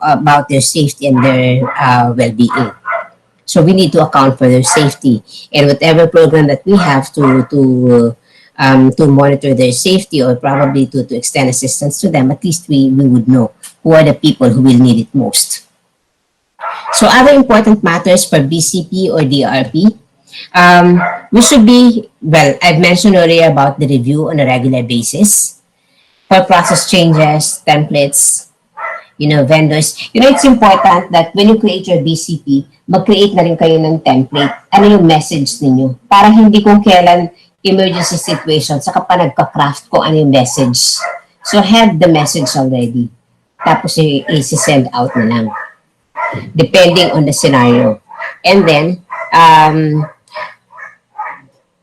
about their safety and their well-being. So we need to account for their safety and whatever program that we have to monitor their safety or probably to extend assistance to them, at least we would know who are the people who will need it most. So other important matters for BCP or DRP, we should be, well, I've mentioned earlier about the review on a regular basis for process changes, templates, vendors. It's important that when you create your BCP, mag-create na rin kayo ng template. Ano yung message ninyo? Para hindi kung kailan emergency situation, saka pa nagka-craft ko ano yung message. So have the message already. Tapos i-send out na lang. Depending on the scenario. And then,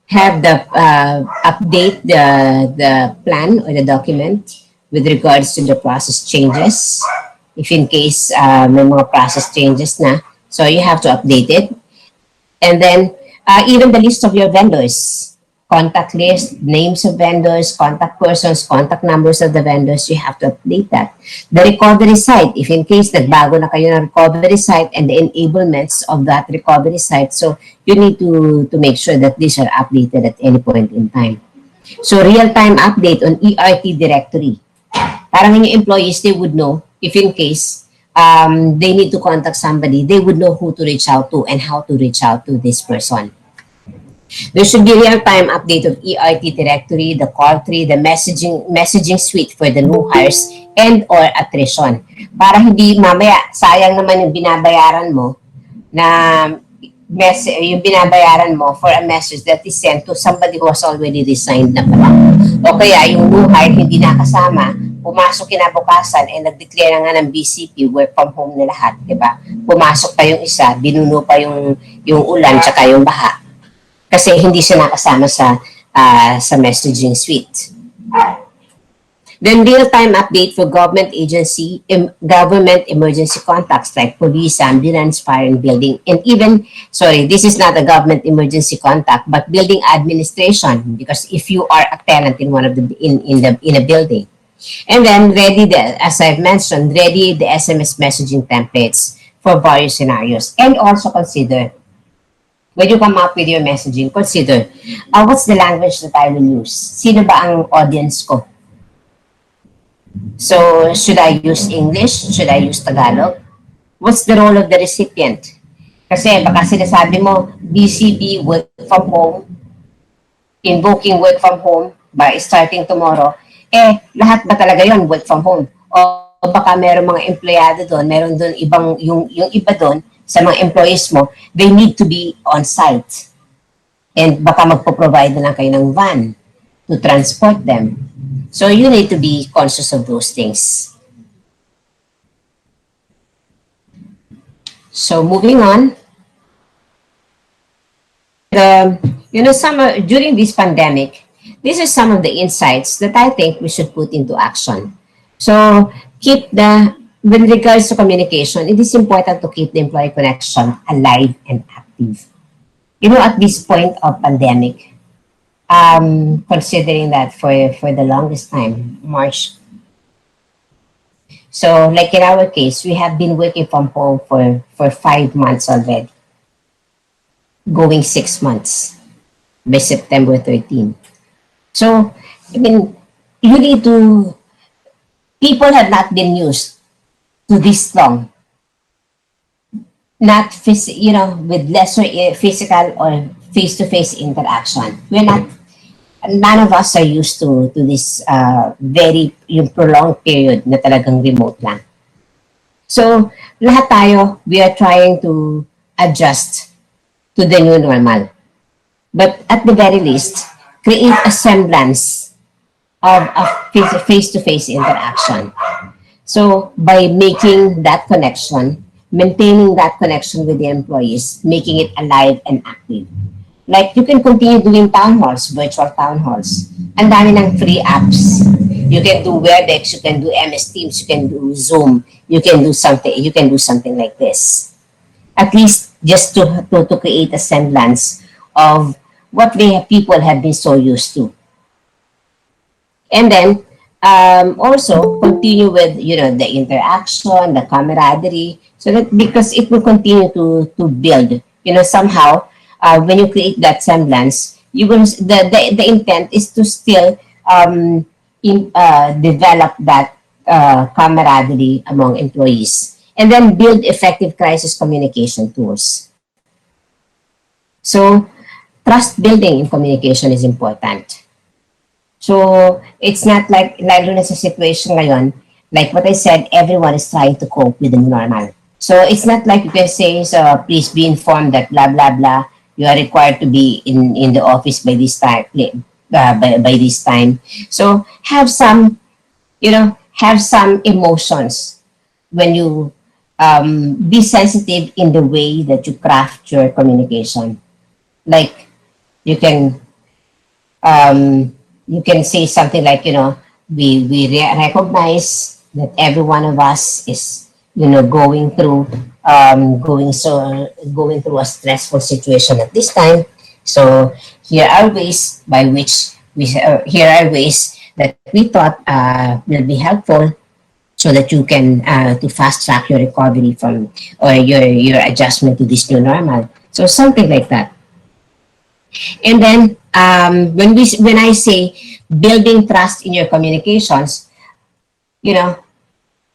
have the update the plan or the document with regards to the process changes. If in case may mga process changes na, so you have to update it. And then, even the list of your vendors, contact list, names of vendors, contact persons, contact numbers of the vendors, you have to update that. The recovery site, if in case nagbago na kayo ng recovery site and the enablements of that recovery site, so you need to make sure that these are updated at any point in time. So real-time update on ERT directory. Parang yung employees, they would know if in case they need to contact somebody, they would know who to reach out to and how to reach out to this person. There should be real-time update of ERT directory, the call tree, the messaging suite for the new hires and or attrition. Para hindi mamaya, sayang naman yung binabayaran mo yung binabayaran mo for a message that is sent to somebody who has already resigned na pala. O kaya yung new hire hindi nakasama, pumasok kinabukasan and nag-declare na nga ng BCP, work from home na lahat, di ba? Pumasok pa yung isa, binuno pa yung ulan tsaka yung baha. Kasi hindi siya nakasama sa messaging suite. Then real-time update for government emergency contacts like police, ambulance, fire, and building. And even, this is not a government emergency contact, but building administration, because if you are a tenant in one of in a building. And then as I've mentioned, ready the SMS messaging templates for various scenarios. And also consider, when you come up with your messaging, consider, what's the language that I will use? Sino ba ang audience ko? So, should I use English? Should I use Tagalog? What's the role of the recipient? Kasi baka sinasabi mo, BCP, work from home, invoking work from home by starting tomorrow, lahat ba talaga yon work from home? O baka meron mga empleyado doon, meron doon yung iba doon, sa mga employees mo, they need to be on site. And baka magpo-provide na lang kayo ng van to transport them. So you need to be conscious of those things. So moving on, during this pandemic, these are some of the insights that I think we should put into action. So with regards to communication, it is important to keep the employee connection alive and active. At this point of pandemic, considering that for the longest time, March. So, like in our case, we have been working from home for 5 months already, going 6 months by September 13. So, I mean, you need to, people have not been used to this long, not with lesser physical or face-to-face interaction. We're not, none of us are used to this very yung prolonged period na talagang remote lang. So, lahat tayo, we are trying to adjust to the new normal. But at the very least, create a semblance of a face-to-face interaction. So by making that connection, maintaining that connection with the employees, making it alive and active. Like you can continue doing town halls, virtual town halls. Ang dami ng free apps. You can do Webex, you can do MS Teams, you can do Zoom, you can do something like this. At least just to create a semblance of what people have been so used to. And then also continue with the interaction, the camaraderie, so that because it will continue to build. Somehow when you create that semblance, you will the intent is to still develop that camaraderie among employees, and then build effective crisis communication tools. So trust building in communication is important. So it's not like, lalo na sa situation ngayon, like what I said, everyone is trying to cope with the new normal. So it's not like you can say, so please be informed that blah, blah, blah, you are required to be in the office by this time, by this time. So have some emotions when you be sensitive in the way that you craft your communication. Like you can say something like, we recognize that every one of us is, going through going through a stressful situation at this time. So here are ways by which here are ways that we thought will be helpful so that you can to fast track your recovery from or your adjustment to this new normal. So something like that. And then when I say building trust in your communications,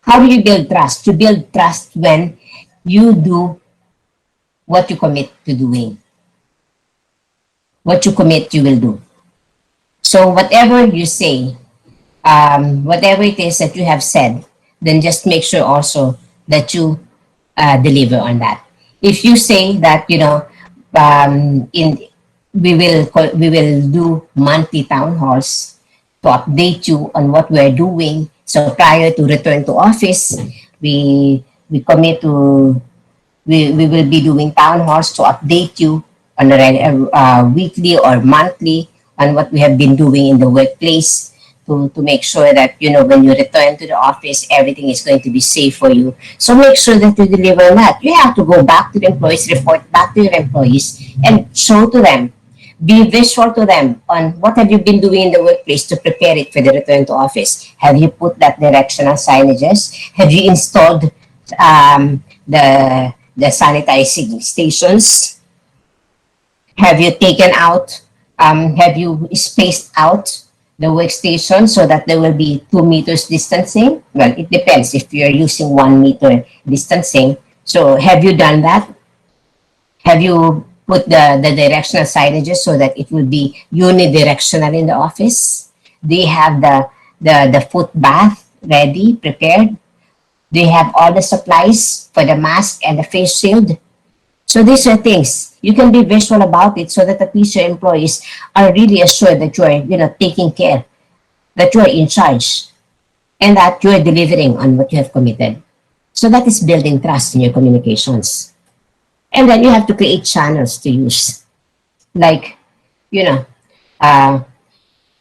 how do you build trust? You build trust when you do what you commit to doing. What you commit, you will do. So whatever you say, whatever it is that you have said, then just make sure also that you deliver on that. If you say that, in we will do monthly town halls to update you on what we're doing. So prior to return to office, we commit to we will be doing town halls to update you on a weekly or monthly on what we have been doing in the workplace to make sure that when you return to the office, everything is going to be safe for you. So make sure that you deliver on that. You have to go back to the employees, report back to your employees, and show to them, be visual to them on what have you been doing in the workplace to prepare it for the return to office. Have you put that directional signages? Have you installed the sanitizing stations? Have you taken out, have you spaced out the workstation so that there will be 2 meters distancing? Well, it depends if you're using 1 meter distancing. So have you done that? Have you put the directional signages so that it will be unidirectional in the office? Do you have the foot bath ready, prepared? Do you have all the supplies for the mask and the face shield? So these are things you can be visual about it so that at least your employees are really assured that you are taking care, that you are in charge, and that you are delivering on what you have committed. So that is building trust in your communications. And then you have to create channels to use. Like, uh,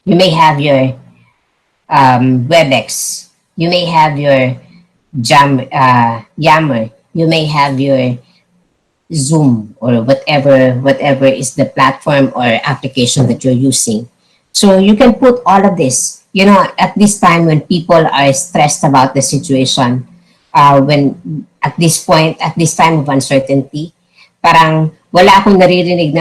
you may have your WebEx, you may have your Yammer, you may have your Zoom or whatever is the platform or application that you're using. So you can put all of this, at this time when people are stressed about the situation, when at this point, at this time of uncertainty, parang wala akong naririnig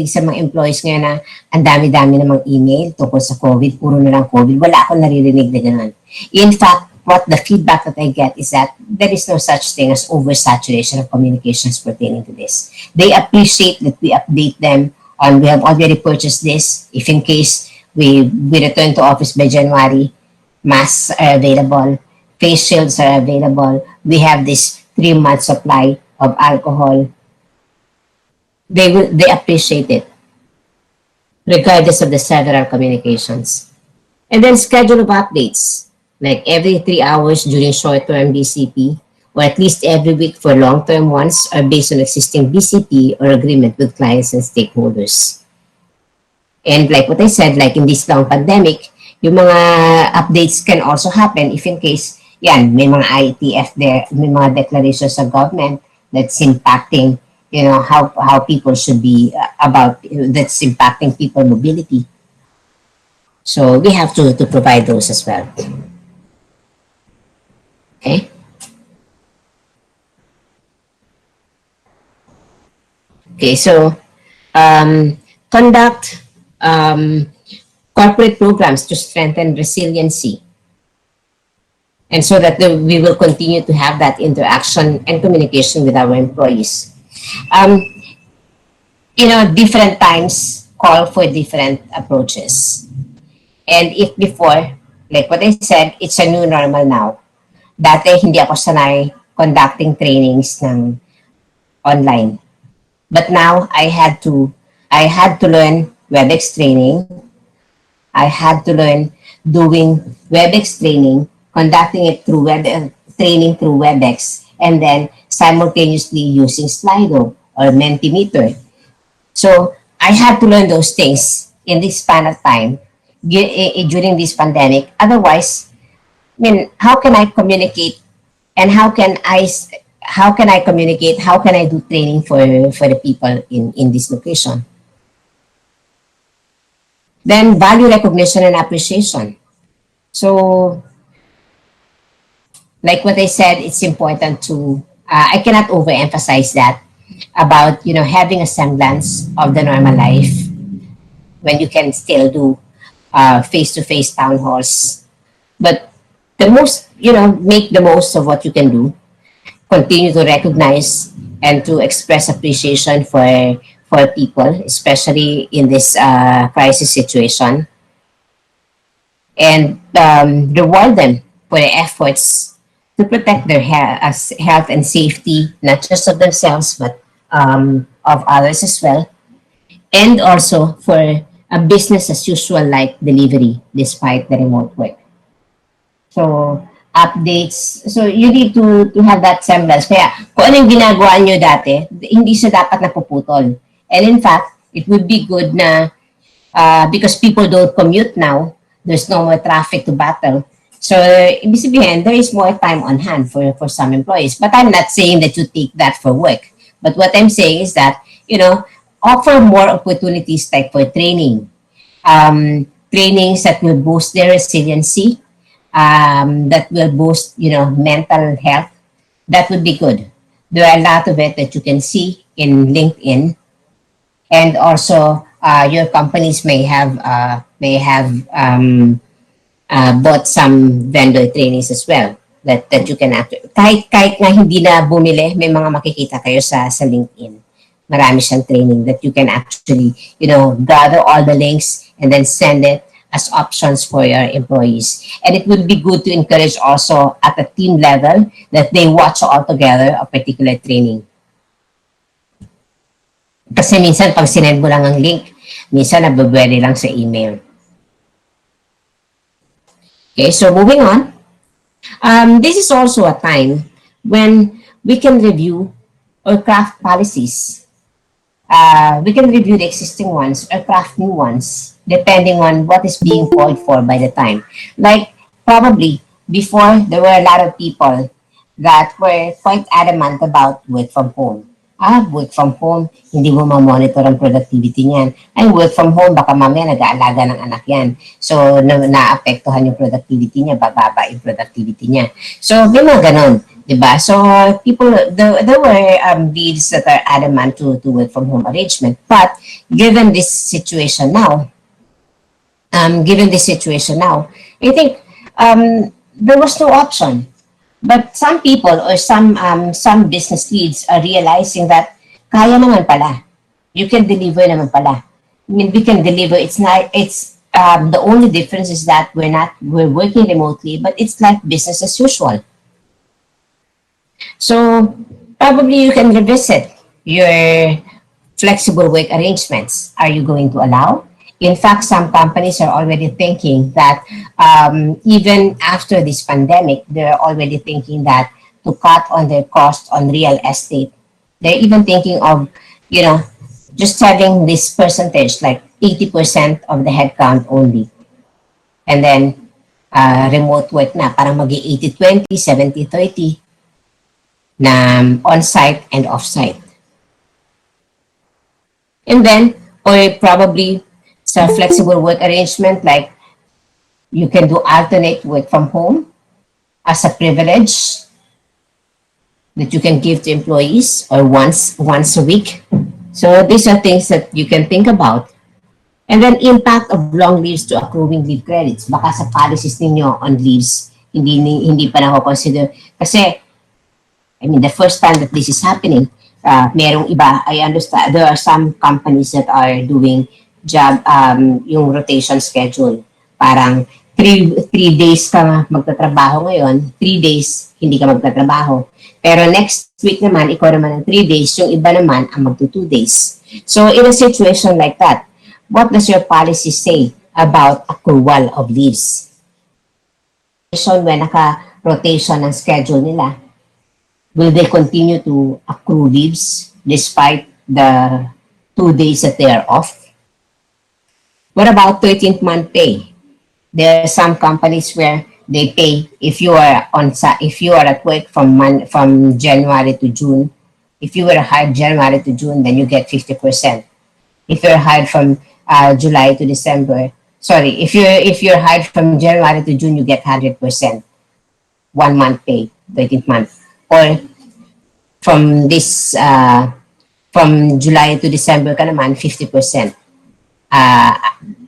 sa mga employees ngayon na ang dami-dami namang email tungkol sa COVID, puro na lang COVID. Wala akong naririnig na gano'n. In fact, what the feedback that I get is that there is no such thing as oversaturation of communications pertaining to this. They appreciate that we update them on we have already purchased this. If in case we return to office by January, masks are available, face shields are available. We have this 3-month supply of alcohol. They appreciate it, regardless of the several communications. And then schedule of updates, like every 3 hours during short-term BCP, or at least every week for long-term ones, are based on existing BCP or agreement with clients and stakeholders. And like what I said, like in this long pandemic, yung mga updates can also happen if in case, may mga IETF there, may mga declarations of government that's impacting, how people should be that's impacting people mobility. So we have to provide those as well. Okay. Okay, so conduct corporate programs to strengthen resiliency. And so that we will continue to have that interaction and communication with our employees. Different times call for different approaches. And if before, like what I said, it's a new normal now. Dati hindi ako sanay conducting trainings ng online. But now I had to learn WebEx training. I had to learn doing WebEx training, conducting it through training through WebEx, and then simultaneously using Slido or Mentimeter. So I had to learn those things in this span of time during this pandemic. Otherwise, how can I communicate, and how can I communicate? How can I do training for the people in this location? Then value recognition and appreciation. So, like what I said, it's important to, I cannot overemphasize that about, having a semblance of the normal life when you can still do face-to-face town halls. But make the most of what you can do. Continue to recognize and to express appreciation for people, especially in this crisis situation, and reward them for their efforts to protect their health and safety, not just of themselves but of others as well, and also for a business as usual like delivery despite the remote work. So updates. So you need to have that semblance. Kaya kung ano yung ginagawa nyo dati, hindi siya dapat napuputol. And in fact, it would be good na because people don't commute now, there's no more traffic to battle. So ibig sabihin, there is more time on hand for some employees. But I'm not saying that you take that for work. But what I'm saying is that, offer more opportunities like for training. Trainings that will boost their resiliency, that will boost, mental health. That would be good. There are a lot of it that you can see in LinkedIn, and also your companies may have bought some vendor trainings as well that you can actually, kahit nga hindi na bumili, may mga makikita kayo sa LinkedIn. Marami siyang training that you can actually, gather all the links and then send it as options for your employees. And it would be good to encourage also at a team level that they watch all together a particular training. Kasi minsan pag sinend mo lang ang link, minsan nababwede lang sa email. Okay, so moving on. This is also a time when we can review or craft policies. We can review the existing ones or craft new ones depending on what is being called for by the time. Like probably before there were a lot of people that were quite adamant about work from home. Work from home, hindi mo ma-monitor ang productivity niyan. Ay, work from home, baka mamaya nag-aalaga ng anak yan. So, naapektuhan yung productivity niya, bababa yung productivity niya. So, may mga ganon, di ba? So, there were leads that are adamant to work from home arrangement. But, given this situation now, I think there was no option. But some people or some business leads are realizing that kaya naman pala. You can deliver naman pala. I mean, we can deliver. It's not. It's the only difference is that we're working remotely, but it's like business as usual. So probably you can revisit your flexible work arrangements. Are you going to allow? In fact, some companies are already thinking that even after this pandemic, they're already thinking that to cut on their cost on real estate. They're even thinking of, you know, just having this percentage, like 80% of the headcount only. And then remote work na, parang magi 80-20, 70-30 na on-site and off-site. And then, or probably sa flexible work arrangement, like you can do alternate work from home as a privilege that you can give to employees or once a week. So these are things that you can think about. And then impact of long leaves to accruing leave credits. Baka sa policies ninyo on leaves, hindi pa nako-consider. Kasi, I mean, the first time that this is happening, merong iba, I understand, there are some companies that are doing yung rotation schedule. Parang 3 days ka magtatrabaho ngayon, 3 days hindi ka magtatrabaho. Pero next week naman, ikaw naman ng 3 days, yung iba naman ang magto 2 days. So in a situation like that, what does your policy say about accrual of leaves? When naka-rotation ng schedule nila, will they continue to accrue leaves despite the 2 days that they are off? What about 13th month pay? There are some companies where they pay if you are at work from January to June. If you were hired January to June, then you get 50%. If you're hired from July to December, if you're hired from January to June, you get 100%. 1 month pay, 13th month. Or from July to December ka naman, 50%.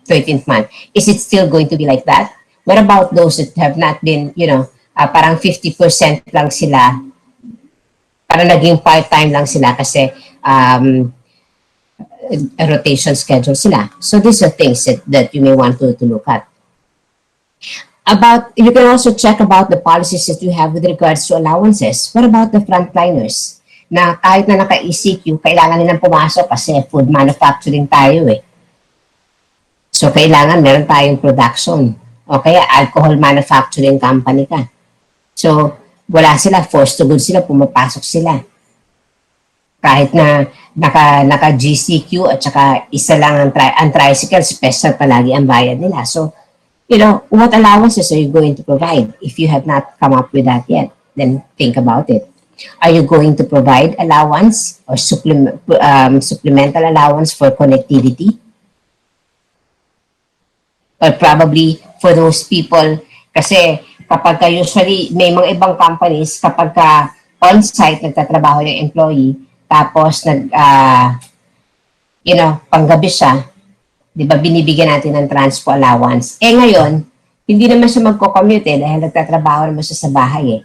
13th month. Is it still going to be like that? What about those that have not been, parang 50% lang sila, parang naging part-time lang sila kasi a rotation schedule sila. So these are things that you may want to look at. You can also check about the policies that you have with regards to allowances. What about the frontliners? Na kahit na naka-ECQ, kailangan nilang pumasok kasi food manufacturing tayo eh. So, kailangan meron tayong production. O kaya, alcohol manufacturing company ka. So, wala sila, forced to good sila, pumapasok sila. Kahit na naka-GCQ at saka isa lang ang tricycle, special palagi ang bayad nila. So, what allowances are you going to provide? If you have not come up with that yet, then think about it. Are you going to provide allowance or supplemental allowance for connectivity? Or probably for those people, kasi kapag usually may mga ibang companies, kapag on-site nagtatrabaho yung employee, tapos panggabi siya, di ba binibigyan natin ng transpo allowance. Ngayon, hindi naman siya magko-commute dahil nagtatrabaho naman siya sa bahay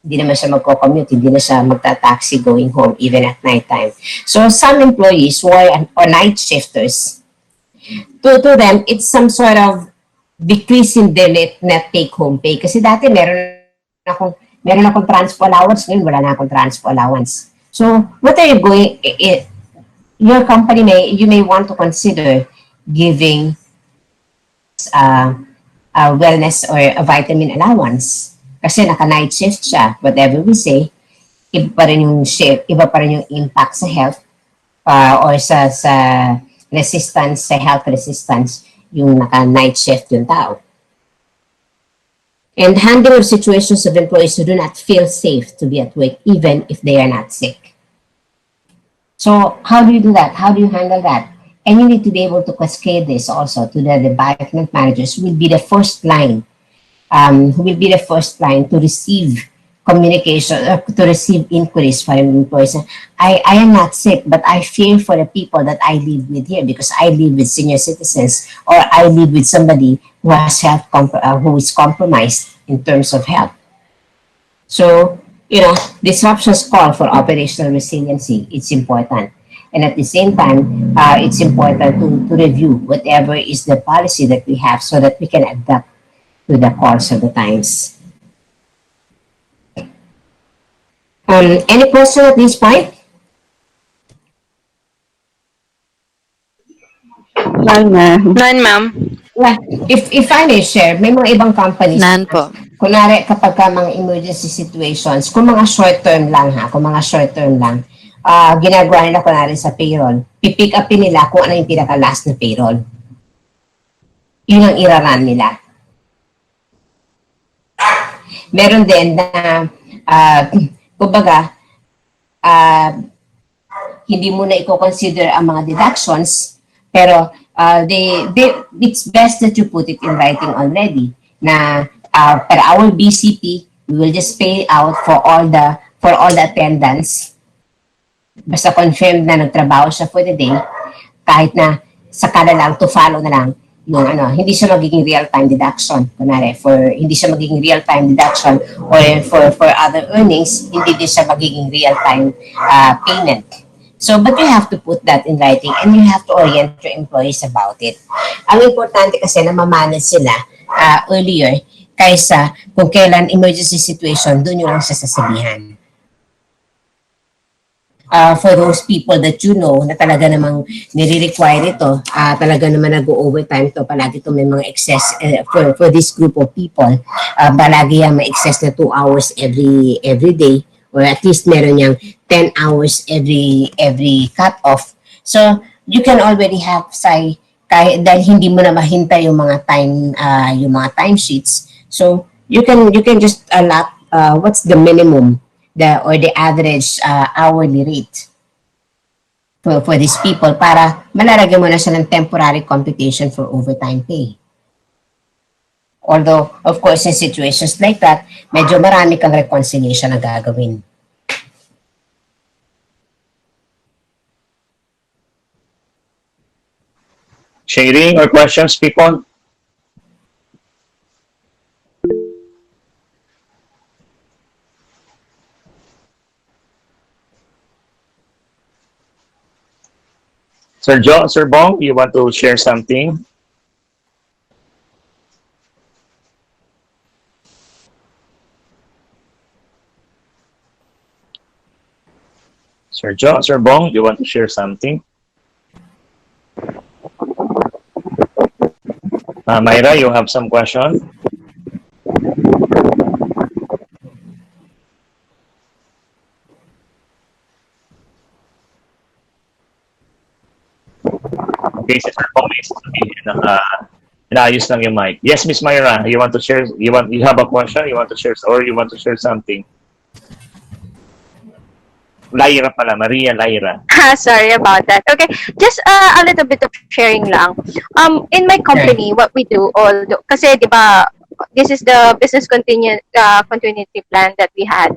Hindi naman siya magko-commute, hindi na siya magta-taxi going home even at night time. So some employees who are night shifters, to them, it's some sort of decrease in their net take-home pay. Kasi dati meron akong transpo allowance, ngayon wala na akong transpo allowance. So, what are you your company you may want to consider giving a wellness or a vitamin allowance. Kasi naka-night shift siya, whatever we say, iba pa rin yung shift, iba pa rin yung impact sa health or sa resistance, sa health resistance, yung naka-night shift yung tao. and handle situations of employees who do not feel safe to be at work, even if they are not sick. So how do you do that? How do you handle that? And you need to be able to cascade this also to the department managers who will be the first line, who will be the first line to receive communication, to receive inquiries from employees. I am not sick, but I fear for the people that I live with here because I live with senior citizens or I live with somebody who has who is compromised in terms of health. So, disruptions call for operational resiliency. It's important. And at the same time, it's important to review whatever is the policy that we have so that we can adapt to the course of the times. Any question at this point? None, ma'am. None, ma'am. Yeah. If I may share, may mga ibang companies. None po. Kunwari, kapag ka mga emergency situations, kung mga short term lang ha, kung mga short term lang, ginagawa nila kunwari sa payroll, pipick upin nila kung ano yung pinaka-last na payroll. Yun ang iraran nila. Meron din na, kumbaga, hindi mo na i-consider ang mga deductions, pero it's best that you put it in writing already na per our BCP, we will just pay out for all the attendance. Basta confirmed na nagtrabaho siya for the day, kahit na saka na lang, to follow na lang yung hindi siya magiging real-time deduction. Kunwari, hindi siya magiging real-time deduction or for other earnings, hindi din siya magiging real-time payment. So, but you have to put that in writing and you have to orient your employees about it. Ang importante kasi na mamanage sila earlier kaysa kung kailan emergency situation, doon nyo lang siya sasabihan. For those people that you know na talaga namang nire-require ito, talaga naman nag-overtime to, palagi to may mga excess for this group of people, palagi yan may excess na 2 hours every day, or at least meron niyang 10 hours every cut-off. So, you can already have, dahil hindi mo na mahintay yung mga time sheets, so you can just allot what's the minimum or the average hourly rate for these people para malalagyan mo na siya ng temporary computation for overtime pay. Although, of course, in situations like that, medyo marami kang reconciliation na gagawin. Sharing or questions, people? Sir Bong, you want to share something? Sir Bong, you want to share something? Myra, you have some question? Okay, si Sir Bong is inaayos lang yung mic. Yes, Miss Myra, you want to share? You have a question? You want to share, or you want to share something? Lyra pala, Maria Lyra. Sorry about that. Okay, just a little bit of sharing lang. In my company, what we do, kasi di ba, this is the business continuity plan that we had.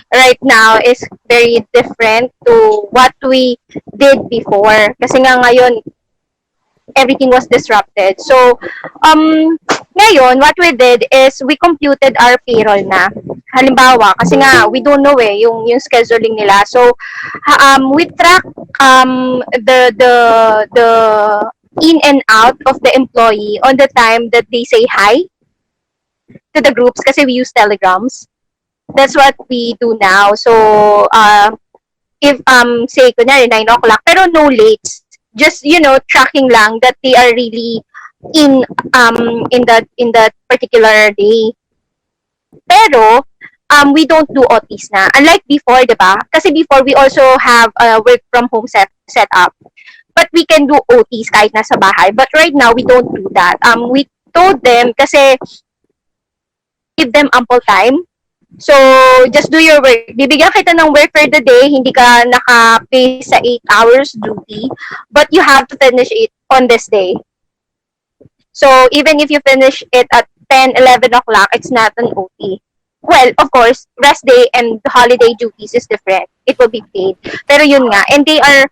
Right now is very different to what we did before. Kasi nga ngayon, everything was disrupted. So, ngayon, what we did is we computed our payroll na. Halimbawa, kasi nga, we don't know yung scheduling nila. So, we track the in and out of the employee on the time that they say hi to the groups kasi we use telegrams. That's what we do now. So, if, say, kunyari, 9 o'clock, pero no late. Just, tracking lang that they are really in that particular day. Pero, we don't do OTs na. Unlike before, diba? Kasi before, we also have a work from home set up. But we can do OTs kahit nasa bahay. But right now, we don't do that. We told them kasi give them ample time. So, just do your work. Bibigyan kita ng work for the day, hindi ka naka-pay sa 8 hours duty, but you have to finish it on this day. So, even if you finish it at 10, 11 o'clock, it's not an OT. Well, of course, rest day and holiday duties is different. It will be paid. Pero yun nga, and they are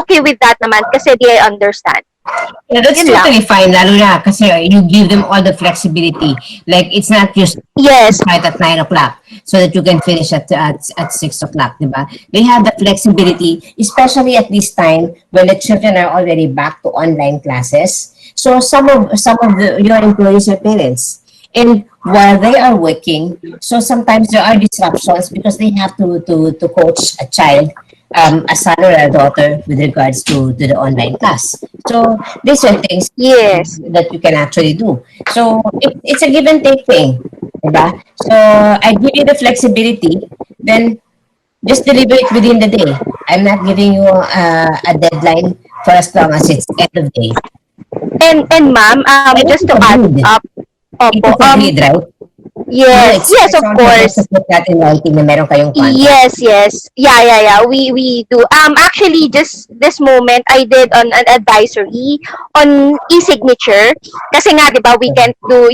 okay with that naman kasi they understand. Yeah, that's Yun lang. totally fine, lalo na kasi you give them all the flexibility. Like, it's not just Yes. start at 9 o'clock so that you can finish at 6 o'clock, diba? They have the flexibility, especially at this time when the children are already back to online classes. So some of your employees are parents. And while they are working, so sometimes there are disruptions because they have to coach a child, a son or a daughter with regards to the online class. So these are things Yes. that you can actually do. So it's a give and take thing. Diba? So I give you the flexibility, then just deliver it within the day. I'm not giving you a deadline for as long as it's end of day. And ma'am, And just it's to add agreed. up, It opo, is agreed, right? You yes, yes, expect of someone course. to put that in writing na meron kayong contract. Yes, yes. Yeah. We do. Actually, just this moment, I did on an advisory on e-signature. Kasi nga, di ba, we can't do,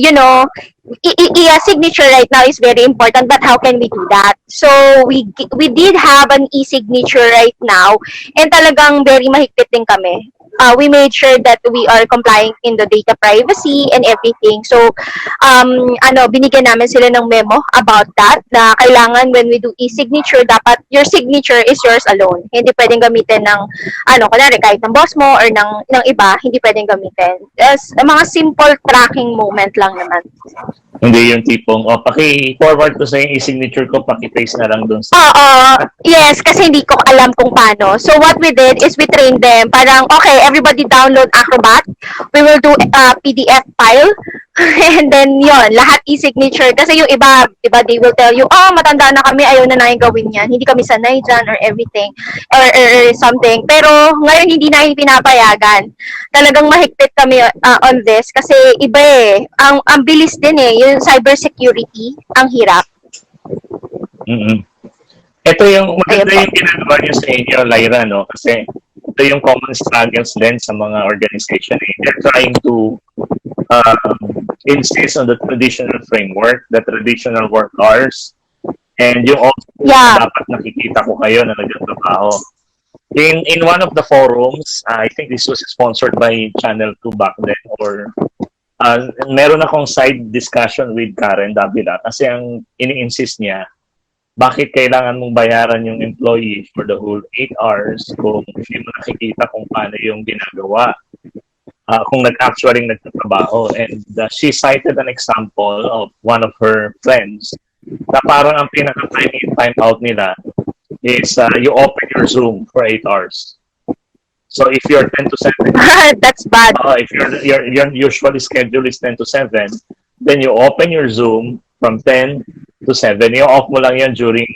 signature right now is very important, but how can we do that? So, we did have an e-signature right now, and talagang very mahigpit din kami. We made sure that we are complying in the data privacy and everything. So, binigyan namin sila ng memo about that na kailangan when we do e-signature, dapat your signature is yours alone. Hindi pwedeng gamitin ng, kunwari, kahit ng boss mo or ng iba, hindi pwedeng gamitin. As, mga simple tracking moment lang naman. Hindi yung tipong, paki-forward ko sa yung e-signature ko, paki-paste na lang dun sa... Yes, kasi hindi ko alam kung paano. So what we did is we trained them. Parang, okay, everybody download Acrobat. We will do a PDF file. And then, yon lahat e-signature. Kasi yung iba, they will tell you, matanda na kami, ayaw na namin gawin yan. Hindi kami sanay dyan or everything. Or something. Pero, ngayon, hindi namin pinapayagan. Talagang mahigpit kami on this. Kasi, iba ang bilis din yung cybersecurity, ang hirap. Mm-mm. Ito yung maganda yung ginagawa niyo sa inyo, Lyra, no? Kasi ito yung common struggles din sa mga organization. They're trying to insist on the traditional framework, the traditional work hours, and yung also dapat nakikita ko kayo na nagtatrabaho. In one of the forums, I think this was sponsored by Channel 2 back then, or meron akong side discussion with Karen Davila kasi ang ini-insist niya, bakit kailangan mong bayaran yung employee for the whole 8 hours kung hindi mo nakikita kung paano yung ginagawa, kung actually nagtatrabaho. And she cited an example of one of her friends na parang ang pinaka-time out nila is you open your Zoom for 8 hours. So if you're 10 to 7, that's bad. If your usually schedule is 10 to 7, then you open your Zoom from 10 to 7. You off mo lang yan during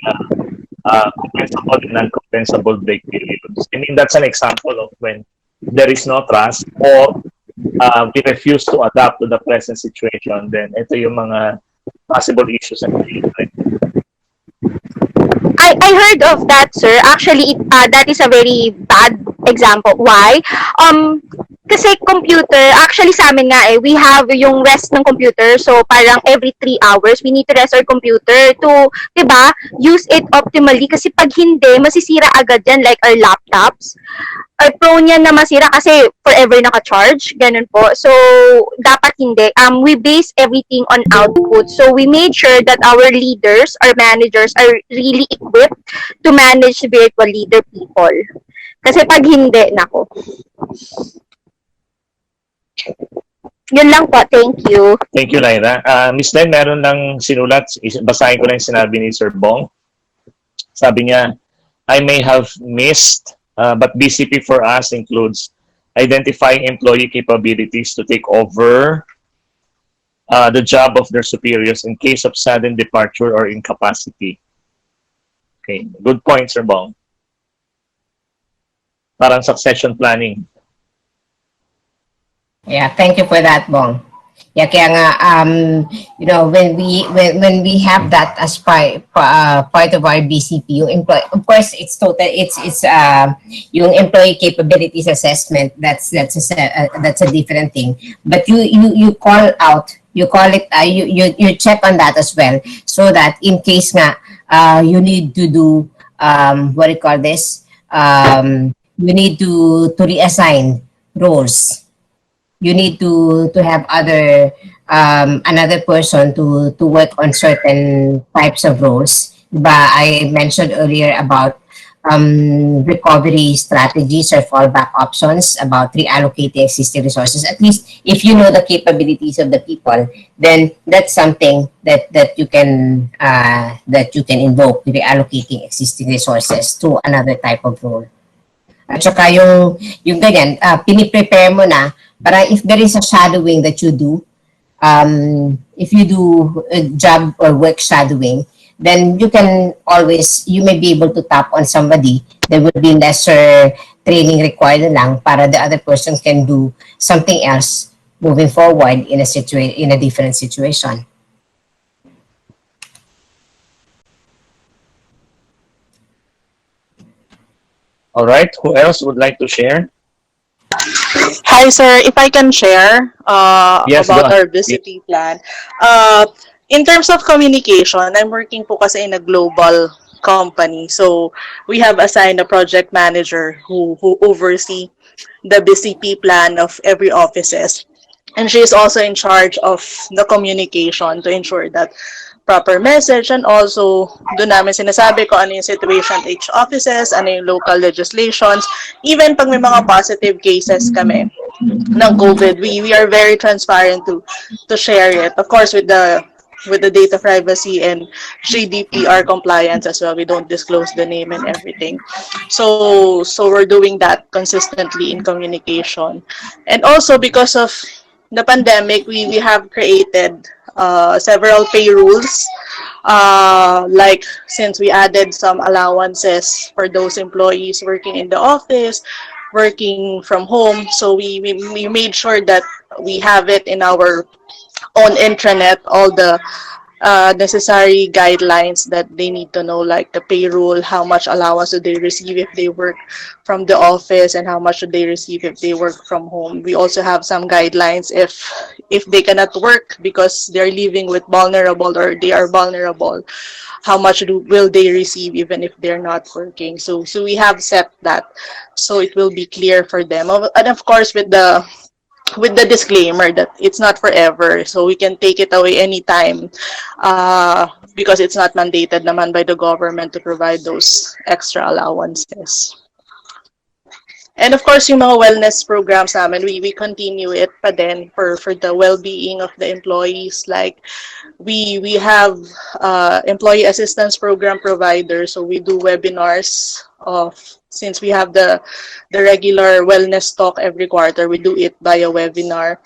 compensable and non-compensable break periods. I mean, that's an example of when there is no trust or we refuse to adapt to the present situation. Then ito yung mga possible issues and I heard of that, sir. Actually, that is a very bad example. Why? Kasi computer, actually sa amin nga we have yung rest ng computer. So, parang every 3 hours, we need to rest our computer to, diba, use it optimally. Kasi pag hindi, masisira agad yan, like our laptops. Are prone yan na masira kasi forever naka-charge. Ganun po. So, dapat hindi. We base everything on output. So, we made sure that our leaders, our managers are really equipped to manage virtual leader people. Kasi pag hindi, nako. Yun lang po. Thank you. Thank you, Lyra. Miss Len, meron lang sinulat. Basahin ko lang yung sinabi ni Sir Bong. Sabi niya, I may have missed, but BCP for us includes identifying employee capabilities to take over the job of their superiors in case of sudden departure or incapacity. Okay, good point, Sir Bong. Parang succession planning. Yeah, thank you for that, Bong. Yeah, kaya nga, when we have that as part of our BCP, yung employee, of course, it's yung employee capabilities assessment. That's a different thing. But you call out, you call it, you check on that as well, so that in case nga, you need to do what do you call this? You need to reassign roles. You need to have another person to work on certain types of roles. Diba, I mentioned earlier about recovery strategies or fallback options, about reallocating existing resources. At least if you know the capabilities of the people, then that's something that you can invoke, reallocating existing resources to another type of role. At saka yung ganyan, piniprepare mo na para if there is a shadowing that you do, if you do a job or work shadowing, then you may be able to tap on somebody. There would be lesser training required na lang para the other person can do something else moving forward in a different situation. All right. Who else would like to share? Hi, sir. If I can share Yes, go about ahead. our visiting plan. In terms of communication, I'm working po kasi in a global company. So, we have assigned a project manager who oversee the BCP plan of every offices. And she is also in charge of the communication to ensure that proper message, and also doon namin sinasabi ko ano yung situation at each offices, ano yung local legislations. Even pag may mga positive cases kami ng COVID, we are very transparent to share it. Of course, with the data privacy and GDPR compliance as well. We don't disclose the name and everything. So we're doing that consistently in communication. And also because of the pandemic, we have created several pay rules. Like since we added some allowances for those employees working in the office, working from home, so we made sure that we have it in our own intranet, all the necessary guidelines that they need to know, like the payroll, how much allowance do they receive if they work from the office, and how much do they receive if they work from home. We also have some guidelines if they cannot work because they're living with vulnerable or they are vulnerable, how much will they receive even if they're not working. So we have set that so it will be clear for them. And of course, with the disclaimer that it's not forever, so we can take it away anytime, because it's not mandated naman by the government to provide those extra allowances. And of course, yung mga wellness programs namin, we continue it pa din for the well-being of the employees. Like, we have employee assistance program providers, so we do webinars since we have the regular wellness talk every quarter, we do it via webinar.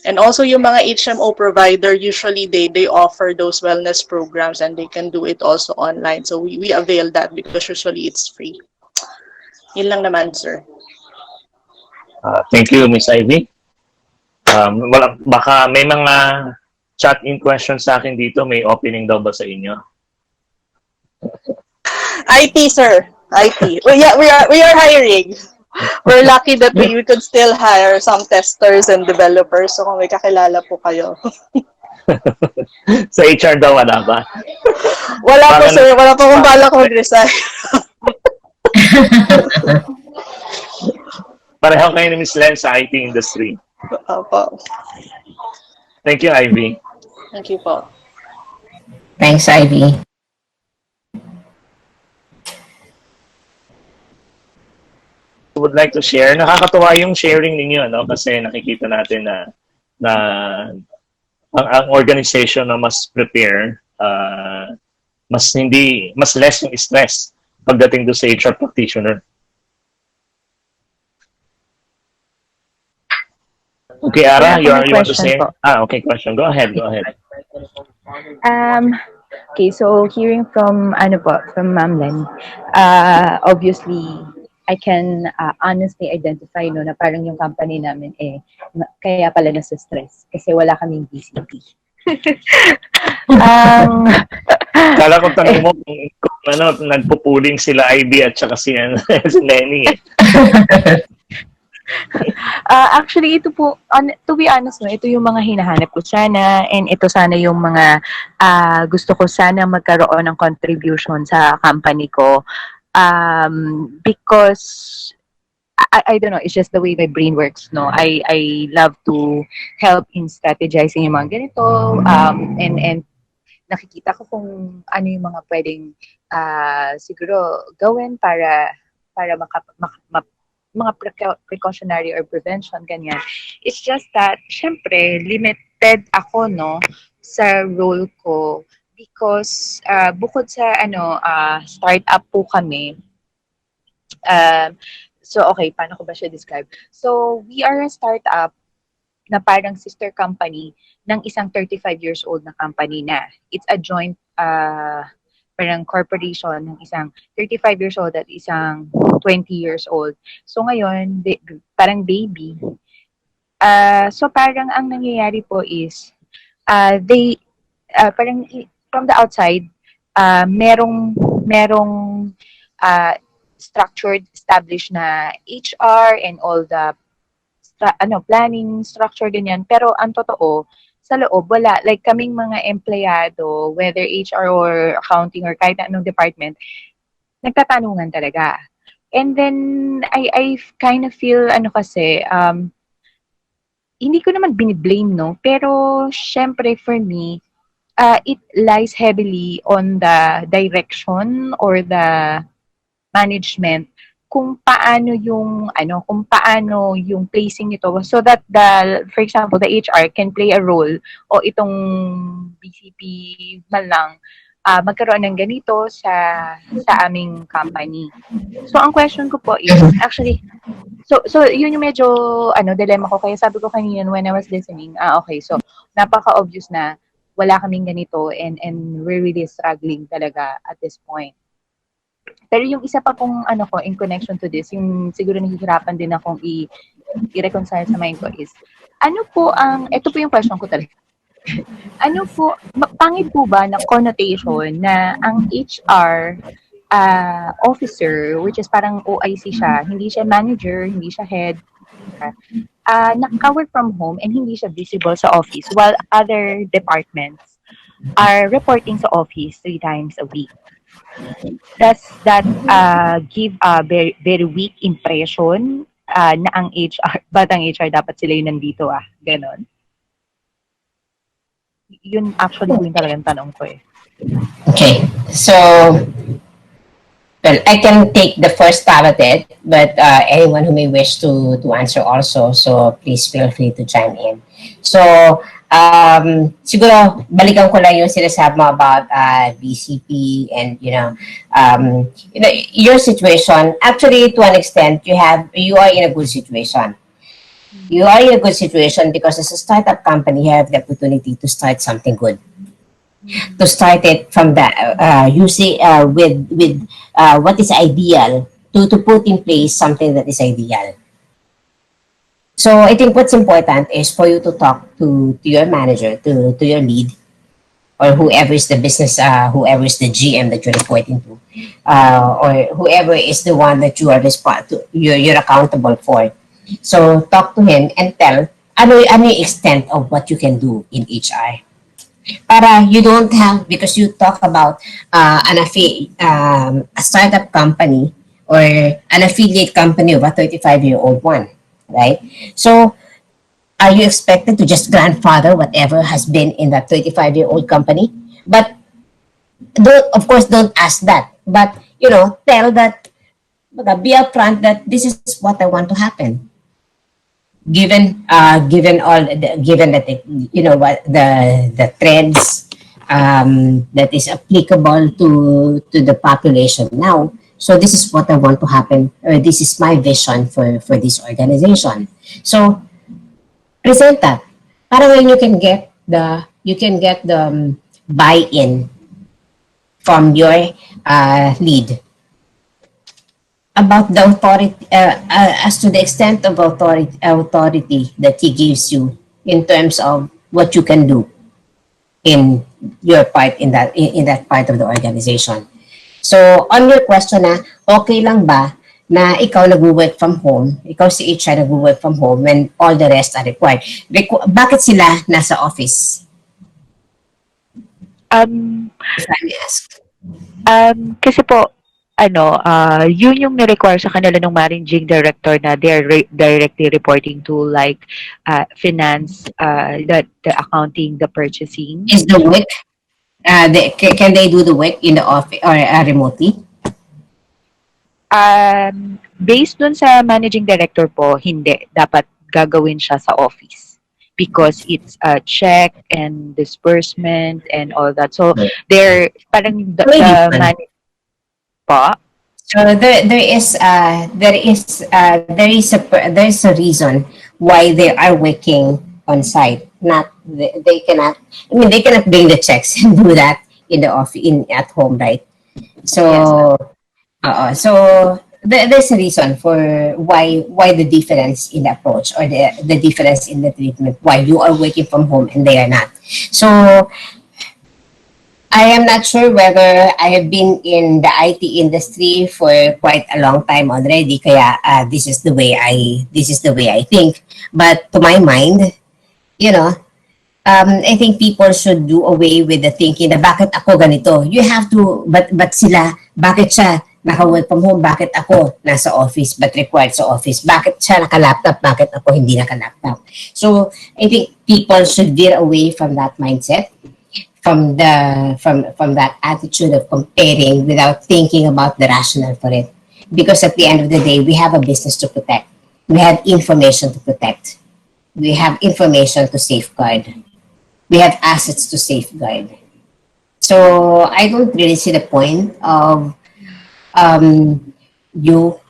And also yung mga HMO provider, usually they offer those wellness programs and they can do it also online. So we avail that because usually it's free. Yun lang naman, sir. Thank you, Miss Ivy. Baka may mga chat-in questions sa akin dito. May opening daw ba sa inyo? IT, sir. IT. Well, yeah, we are hiring. We're lucky that we could still hire some testers and developers. So kung may kakilala po kayo. Sa HR daw, wala ba? Wala po, sir. Wala po kung balak mag-resign. Pareho kayo ni Miss Len sa IT industry. Opo. Thank you, Ivy. Thank you po. Thanks, Ivy. Would like to share. Nakakatuwa yung sharing ninyo, no? Kasi nakikita natin na ang organization na mas prepare, mas less yung stress pagdating do sa HR practitioner. Okay, Ara, you want to say? Okay, question. Go ahead. Okay, so hearing from from Ma'am Len, obviously I can honestly identify no na parang yung company namin kaya pala nasa stress kasi wala kaming BCP. um, Kala ko tanong mo kung ano, nagpupuling sila IB at saka si, si Lenny eh. Actually, ito po, to be honest, no, ito yung mga hinahanap ko sana and ito sana yung mga gusto ko sana magkaroon ng contribution sa company ko. Because I don't know, it's just the way my brain works, no? I love to help in strategizing yung mga ganito, and nakikita ko kung ano yung mga pwedeng siguro gawin para mga precautionary or prevention, ganyan. It's just that, syempre, limited ako, no, sa role ko because bukod sa, startup po kami, so, okay, paano ko ba siya describe? So, we are a startup na parang sister company ng isang 35 years old na company na. It's a joint parang corporation ng isang 35 years old at isang 20 years old. So ngayon, parang baby. So parang ang nangyayari po is, they, parang from the outside, merong structured, established na HR and all the planning, structure, ganyan. Pero ang totoo, sa loob, wala. Like kaming mga empleyado, whether HR or accounting or kahit anong department, nagtatanungan talaga. And then, I kind of feel, kasi, hindi ko naman biniblame, no? Pero, syempre, for me, it lies heavily on the direction or the management kung paano yung placing nito so that for example, the HR can play a role o itong BCP man lang magkaroon ng ganito sa aming company. So ang question ko po is actually so yun yung medyo dilemma ko kaya sabi ko kanina when I was listening, okay, so napaka-obvious na wala kaming ganito and we're really struggling talaga at this point. Pero yung isa pa pong in connection to this, yung siguro nahihirapan din akong i-reconcile sa mind ko is, ito po yung question ko talaga. Pangit po ba na connotation na ang HR officer, which is parang OIC siya, hindi siya manager, hindi siya head, naka-work from home and hindi siya visible sa office while other departments are reporting sa office 3 times a week. Does that give a very, very weak impression na ang HR, ba't ang HR dapat sila yung nandito ganon? Yun actually po yung talagang tanong ko eh. Okay, so, well, I can take the first stab at it, but anyone who may wish to answer also, so please feel free to chime in. So, siguro, balikan ko lang yung sinasabi mo about BCP and, your situation. Actually, to an extent, you are in a good situation. You are in a good situation because as a startup company, you have the opportunity to start something good. To start it from the with what is ideal to put in place something that is ideal. So I think what's important is for you to talk to your manager, to your lead, or whoever is the business, whoever is the GM that you're reporting to, or whoever is the one that you are you're accountable for. So talk to him and tell ano yung extent of what you can do in HR. Para you don't have, because you talk about a startup company or an affiliate company of a 35-year-old one, right? So are you expected to just grandfather whatever has been in that 35-year-old company? But of course, don't ask that. But, tell that, be upfront that this is what I want to happen. Given that what the trends that is applicable to the population now. So this is what I want to happen, or this is my vision for this organization. So present that. Para when you can get the buy-in from your lead. about the authority, as to the extent of authority that he gives you in terms of what you can do in your part in that part of the organization. So, on your question na, okay lang ba na ikaw nag-work from home, ikaw si HR nag-work from home when all the rest are required? Bakit sila nasa office? Um, If I may ask. Kasi po, yun yung ni-require sa kanila ng managing director na they're directly reporting to like finance, the accounting, the purchasing. Is the work, can they do the work in the office or remotely? Based dun sa managing director po, hindi. Dapat gagawin siya sa office because it's a check and disbursement and all that. So, they're parang May the reason. po. So there is a reason why they are working on site. Not they cannot. I mean, they cannot bring the checks and do that in the office at home, right? Yes, ma'am. So so there's a reason for why the difference in the approach or the difference in the treatment. Why you are working from home and they are not. So I am not sure whether I have been in the IT industry for quite a long time already. Kaya this is the way I think. But to my mind, you know, I think people should do away with the thinking na bakit ako ganito. You have to, but sila, bakit siya naka-work from home, bakit ako nasa office but required sa office? Bakit siya naka-laptop, bakit ako hindi naka-laptop? So, I think people should veer away from that mindset, from that attitude of comparing without thinking about the rationale for it. Because at the end of the day, we have a business to protect. We have information to protect. We have information to safeguard. We have assets to safeguard. So I don't really see the point of you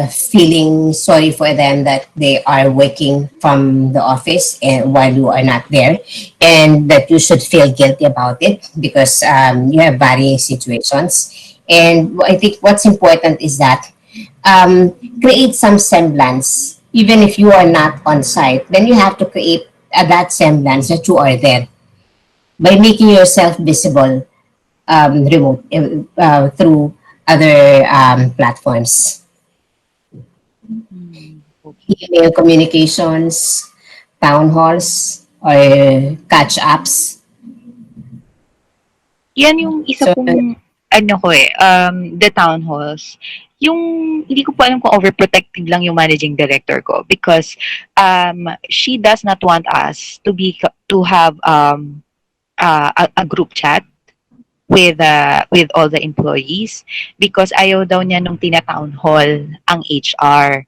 feeling sorry for them that they are working from the office and while you are not there, and that you should feel guilty about it because you have varying situations. And I think what's important is that create some semblance. Even if you are not on site, then you have to create that semblance that you are there by making yourself visible remote through other platforms, Okay. email communications, town halls, or catch apps. Yan yung isa So, kong the town halls. Yung hindi ko po alam kung overprotective lang yung managing director ko because she does not want us to have a group chat with all the employees because ayaw daw niya nung tina-town hall ang HR.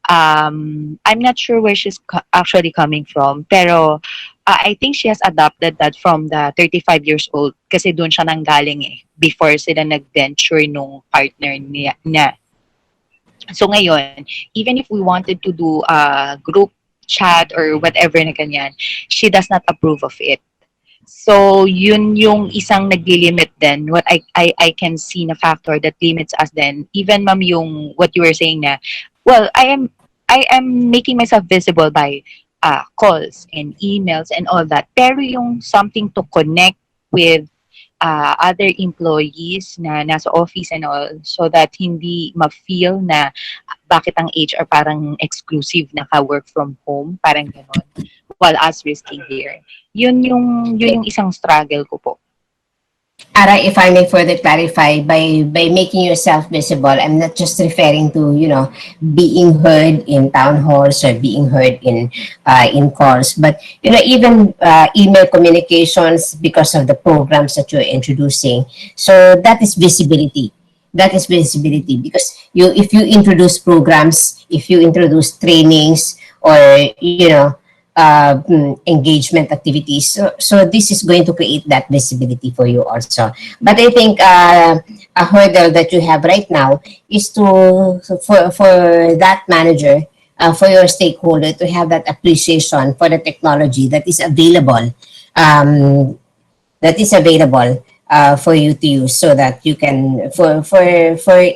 I'm not sure where she's actually coming from, pero I think she has adopted that from the 35 years old kasi doon siya nanggaling before sila nag-venture nung partner niya. So ngayon, even if we wanted to do a group chat or whatever na ganyan, she does not approve of it. So, yun yung isang nagli-limit din. What I can see na factor that limits us then. Even ma'am yung what you were saying na, well, I am making myself visible by calls and emails and all that. Pero yung something to connect with other employees na nasa office and all so that hindi ma-feel na bakit ang HR parang exclusive na ka-work from home, parang ganon, while us risking here. Yun yung isang struggle ko po. Ara, if I may further clarify, by making yourself visible, I'm not just referring to being heard in town halls or being heard in calls, but even email communications because of the programs that you're introducing. So that is visibility. That is visibility because if you introduce programs, if you introduce trainings or engagement activities. So this is going to create that visibility for you also. But I think a hurdle that you have right now is for that manager, for your stakeholder to have that appreciation for the technology that is available, for you to use so that you can for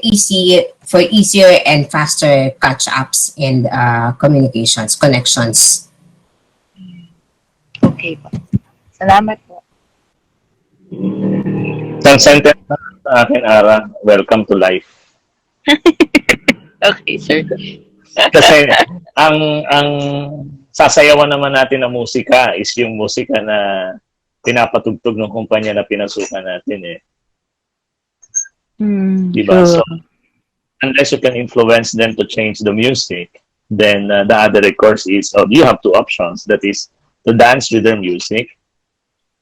easier and faster catch ups and communications connections. Okay po. Salamat po. Isang sentence na sa akin, Ara, welcome to life. Okay, sir. Kasi ang sasayawan naman natin na musika is yung musika na pinapatugtog ng kumpanya na pinasukan natin eh. Diba? So, unless you can influence them to change the music, then the other recourse is you have two options. That is to dance with their music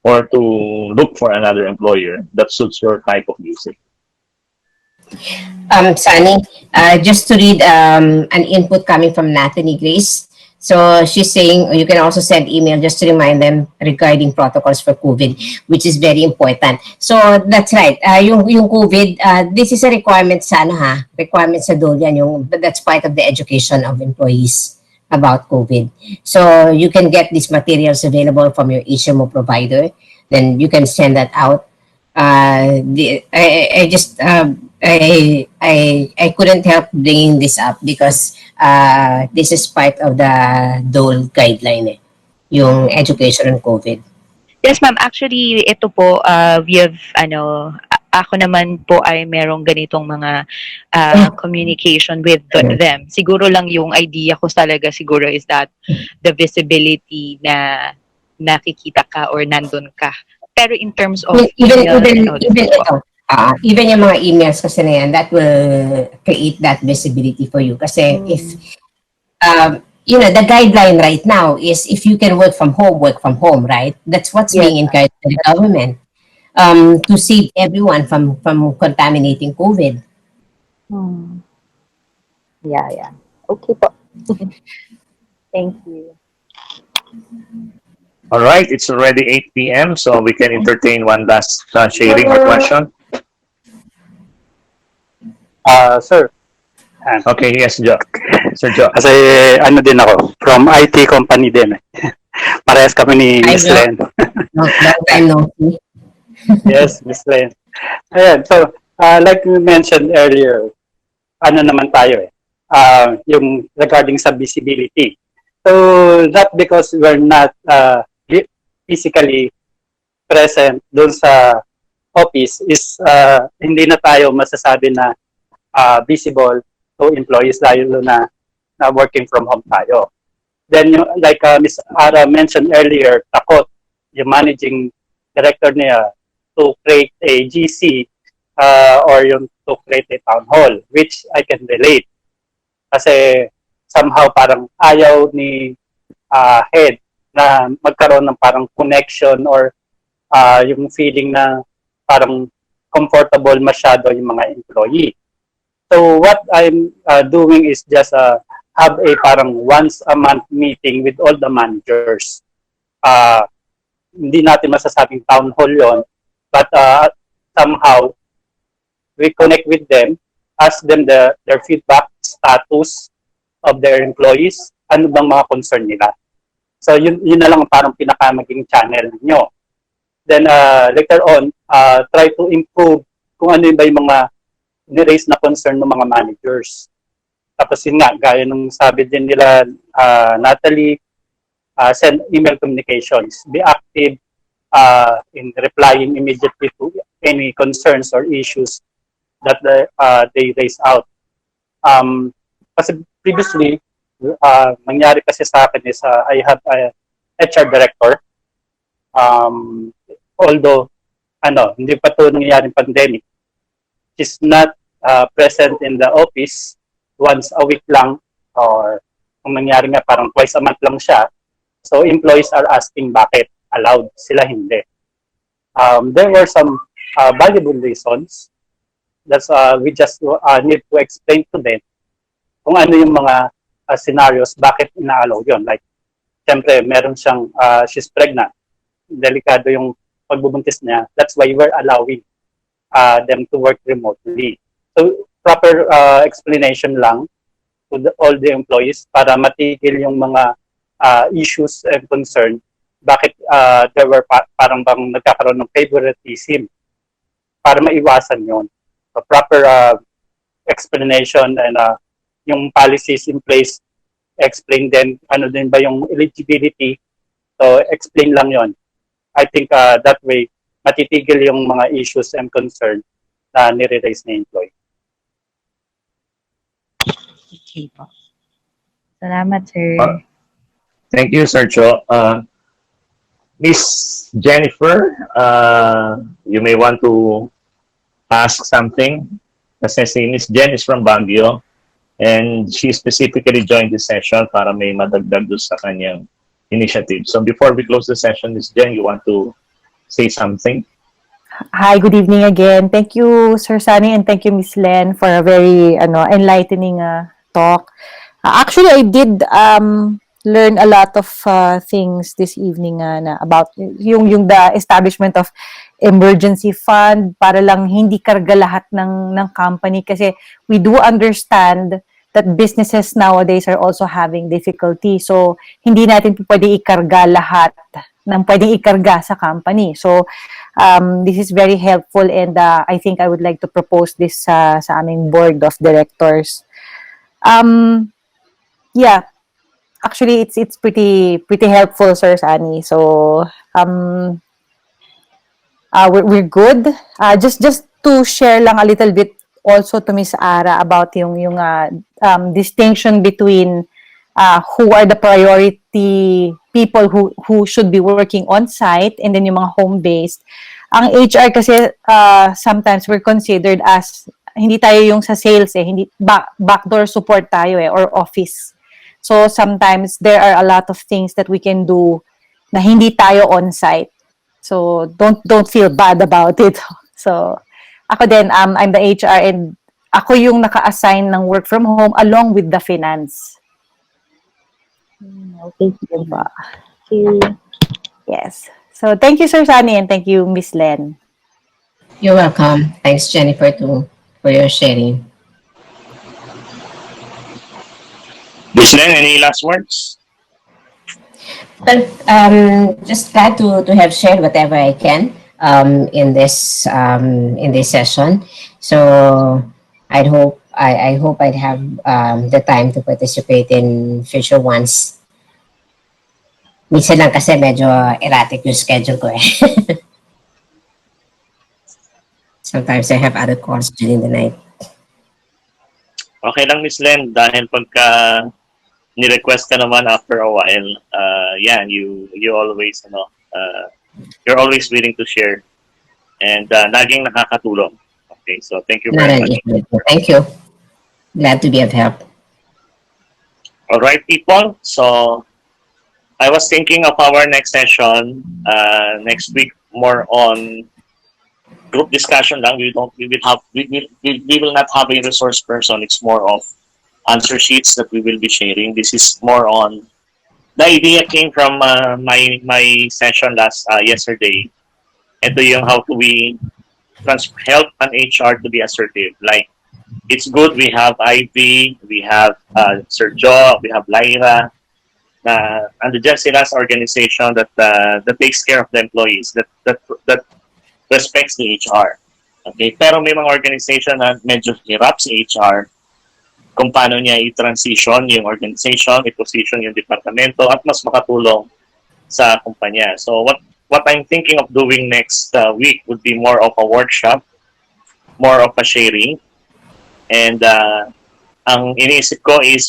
or to look for another employer that suits your type of music. Sunny, just to read an input coming from Nathanie Grace. So she's saying you can also send email just to remind them regarding protocols for COVID, which is very important. So that's right. Yung COVID, this is a requirement sa requirement sa DOL yan, but that's part of the education of employees about COVID. So you can get these materials available from your HMO provider. Then you can send that out. I couldn't help bringing this up because this is part of the DOL guideline, yung education on COVID. Yes, ma'am. Actually, ito po, we have, ako naman po ay merong ganitong mga communication with them. Siguro lang yung idea ko talaga siguro is that the visibility na nakikita ka or nandun ka. Pero in terms of even ito, even yung mga emails kasi na yan, that will create that visibility for you. Kasi if, the guideline right now is if you can work from home, right? That's what's being encouraged by the government to save everyone from contaminating COVID. Yeah. Okay po. Thank you. All right, it's already 8 p.m., so we can entertain one last sharing or question. Sir. Okay, yes, Joe. Sir Joe. Kasi ano din ako, from IT company din. Parehas kami ni Miss Len. Long time no see. Yes, Miss Len. Ayan, so like we mentioned earlier, ano naman tayo yung regarding sa visibility. So not because we're not physically present doon sa office is hindi na tayo masasabi na visible to employees lalo na working from home tayo. Then like Ms. Ara mentioned earlier, takot yung managing director niya to create a GC or yung to create a town hall, which I can relate. Kasi somehow parang ayaw ni head na magkaroon ng parang connection or yung feeling na parang comfortable masyado yung mga employee. So what I'm doing is just have a parang once a month meeting with all the managers. Hindi natin masasabing town hall yon, but somehow we connect with them, ask them their feedback status of their employees, ano bang mga concern nila. So yun na lang parang pinaka maging channel nyo. Then later on, try to improve kung ano ba yung mga ni-raise na concern ng mga managers. Tapos yun nga, gaya nung sabi din nila Natalie, send email communications. Be active in replying immediately to any concerns or issues that they raise out. Kasi previously, nangyari kasi sa akin is I have a HR director. Although, hindi pa ito nangyaring pandemic, she's not present in the office once a week lang, or kung nangyari nga parang twice a month lang siya. So employees are asking bakit allowed, sila hindi. There were some valuable reasons that we just need to explain to them kung ano yung mga scenarios bakit ina-allow yun. Like, siyempre, meron siyang, she's pregnant, delikado yung pagbubuntis niya. That's why we're allowing them to work remotely. So, proper explanation lang to all the employees para matigil yung mga issues and concern. Bakit there were parang bang nagkakaroon ng favoritism para maiwasan yun. So proper explanation and yung policies in place, explain din ano din ba yung eligibility. So explain lang yon. I think that way matitigil yung mga issues and concern na nire-raise na employee. Okay po. Salamat, sir. Thank you, Sir Cho. Miss Jennifer, you may want to ask something. Kasi si Miss Jen is from Baguio and she specifically joined this session para may madagdag doon sa kanyang initiative. So before we close the session, Miss Jen, you want to say something? Hi, good evening again. Thank you, Sir Sunny, and thank you, Miss Len, for a very enlightening talk. Actually, I did learn a lot of things this evening na about yung the establishment of emergency fund para lang hindi karga lahat ng company kasi we do understand that businesses nowadays are also having difficulty. So, hindi natin pwede ikarga lahat ng pwedeng ikarga sa company. So, this is very helpful and I think I would like to propose this sa aming board of directors. Yeah, actually it's pretty helpful, Sir Sani. So, we're good. Just to share lang a little bit also to Miss Ara about yung distinction between who are the priority people who should be working on site and then yung mga home-based. Ang HR kasi sometimes we're considered as hindi tayo yung sa sales hindi backdoor support tayo or office. So sometimes there are a lot of things that we can do na hindi tayo on site. So don't feel bad about it. So ako din I'm the HR and ako yung naka-assign ng work from home along with the finance. Okay, diba? Thank you. Yes. So thank you, Sir Sunny, and thank you, Miss Len. You're welcome. Thanks, Jennifer, too, for your sharing. Miss Len, any last words? Well, just glad to have shared whatever I can in this session. So I hope I'd have the time to participate in future ones. Minsan lang kasi medyo erratic yung schedule ko eh. Sometimes I have other calls during the night. Okay lang, Miss Len, dahil pagka ni-request ka naman after a while, you always, you're always willing to share and laging nakakatulong. Okay, so thank you very much. Thank you. Glad to be of help. All right, people. So I was thinking of our next session next week more on group discussion lang. We will not have a resource person. It's more of answer sheets that we will be sharing. This is more on the idea came from my session yesterday. Ito yung how do we help an HR to be assertive. Like it's good we have Ivy, we have Sir Joe, we have Lyra. Andiyan sila sa organization that takes care of the employees, that respects the HR. Okay, pero may mga organization na medyo hirap si HR kung paano niya i-transition yung organization, i-position yung departamento at mas makatulong sa kumpanya. So what I'm thinking of doing next week would be more of a workshop, more of a sharing. And ang iniisip ko is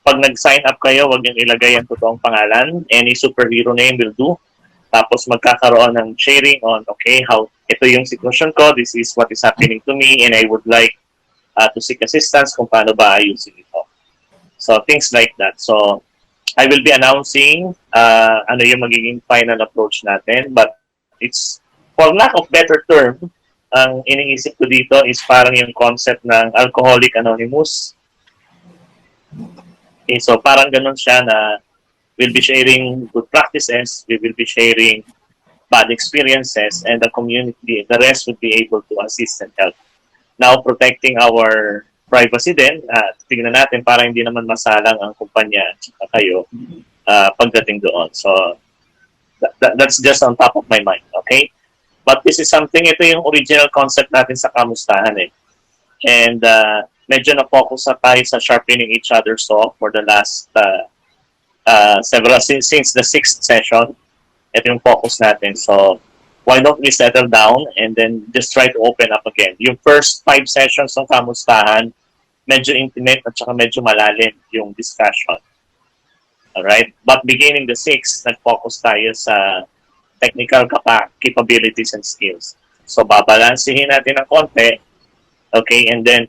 pag nag-sign up kayo, wag niyong ilagay ang totoong pangalan. Any superhero name will do. Tapos magkakaroon ng sharing on, okay, how ito yung sitwasyon ko, this is what is happening to me, and I would like to seek assistance kung paano ba ayusin ito. So, things like that. So, I will be announcing ano yung magiging final approach natin, but it's, for lack of better term, ang iniisip ko dito is parang yung concept ng Alcoholic Anonymous. Okay, so parang ganun siya na we'll be sharing good practices, we will be sharing bad experiences, and the community, the rest would be able to assist and help. Now, protecting our privacy din, tignan natin para hindi naman masalang ang kumpanya at kayo pagdating doon. So, that's just on top of my mind, okay? But this is something, ito yung original concept natin sa Kamustahan eh. And medyo na-focus na tayo sa sharpening each other's saw for the last since the 6th session. Ito yung focus natin. So, why don't we settle down and then just try to open up again. Yung first 5 sessions ng Kamustahan, medyo intimate at saka medyo malalim yung discussion. Alright? But beginning the 6th, nag-focus tayo sa technical capabilities and skills. So, babalansihin natin ng konti. Okay? And then,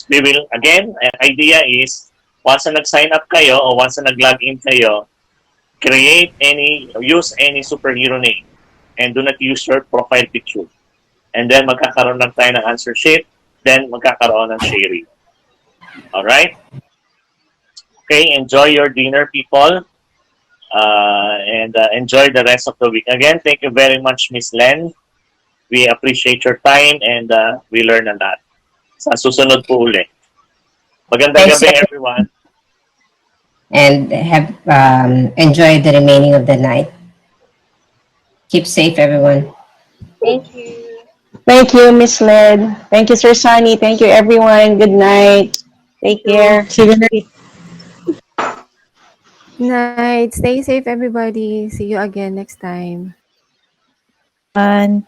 we will, again, idea is, once na nag-sign up kayo o once na nag-log in kayo, use any superhero name and do not use your profile picture. And then, magkakaroon lang tayo ng answer sheet, then magkakaroon ng sharing. Alright? Okay, enjoy your dinner, people. And enjoy the rest of the week. Again, thank you very much, Miss Len. We appreciate your time and we learn a lot. Sa susunod po uli. Magandang Thanks, gabi, everyone. And have enjoy the remaining of the night. Keep safe, everyone. Thank you. Thank you, Miss Led. Thank you, Sir Sunny. Thank you, everyone. Good night. Take care. Night. Stay safe, everybody. See you again next time. And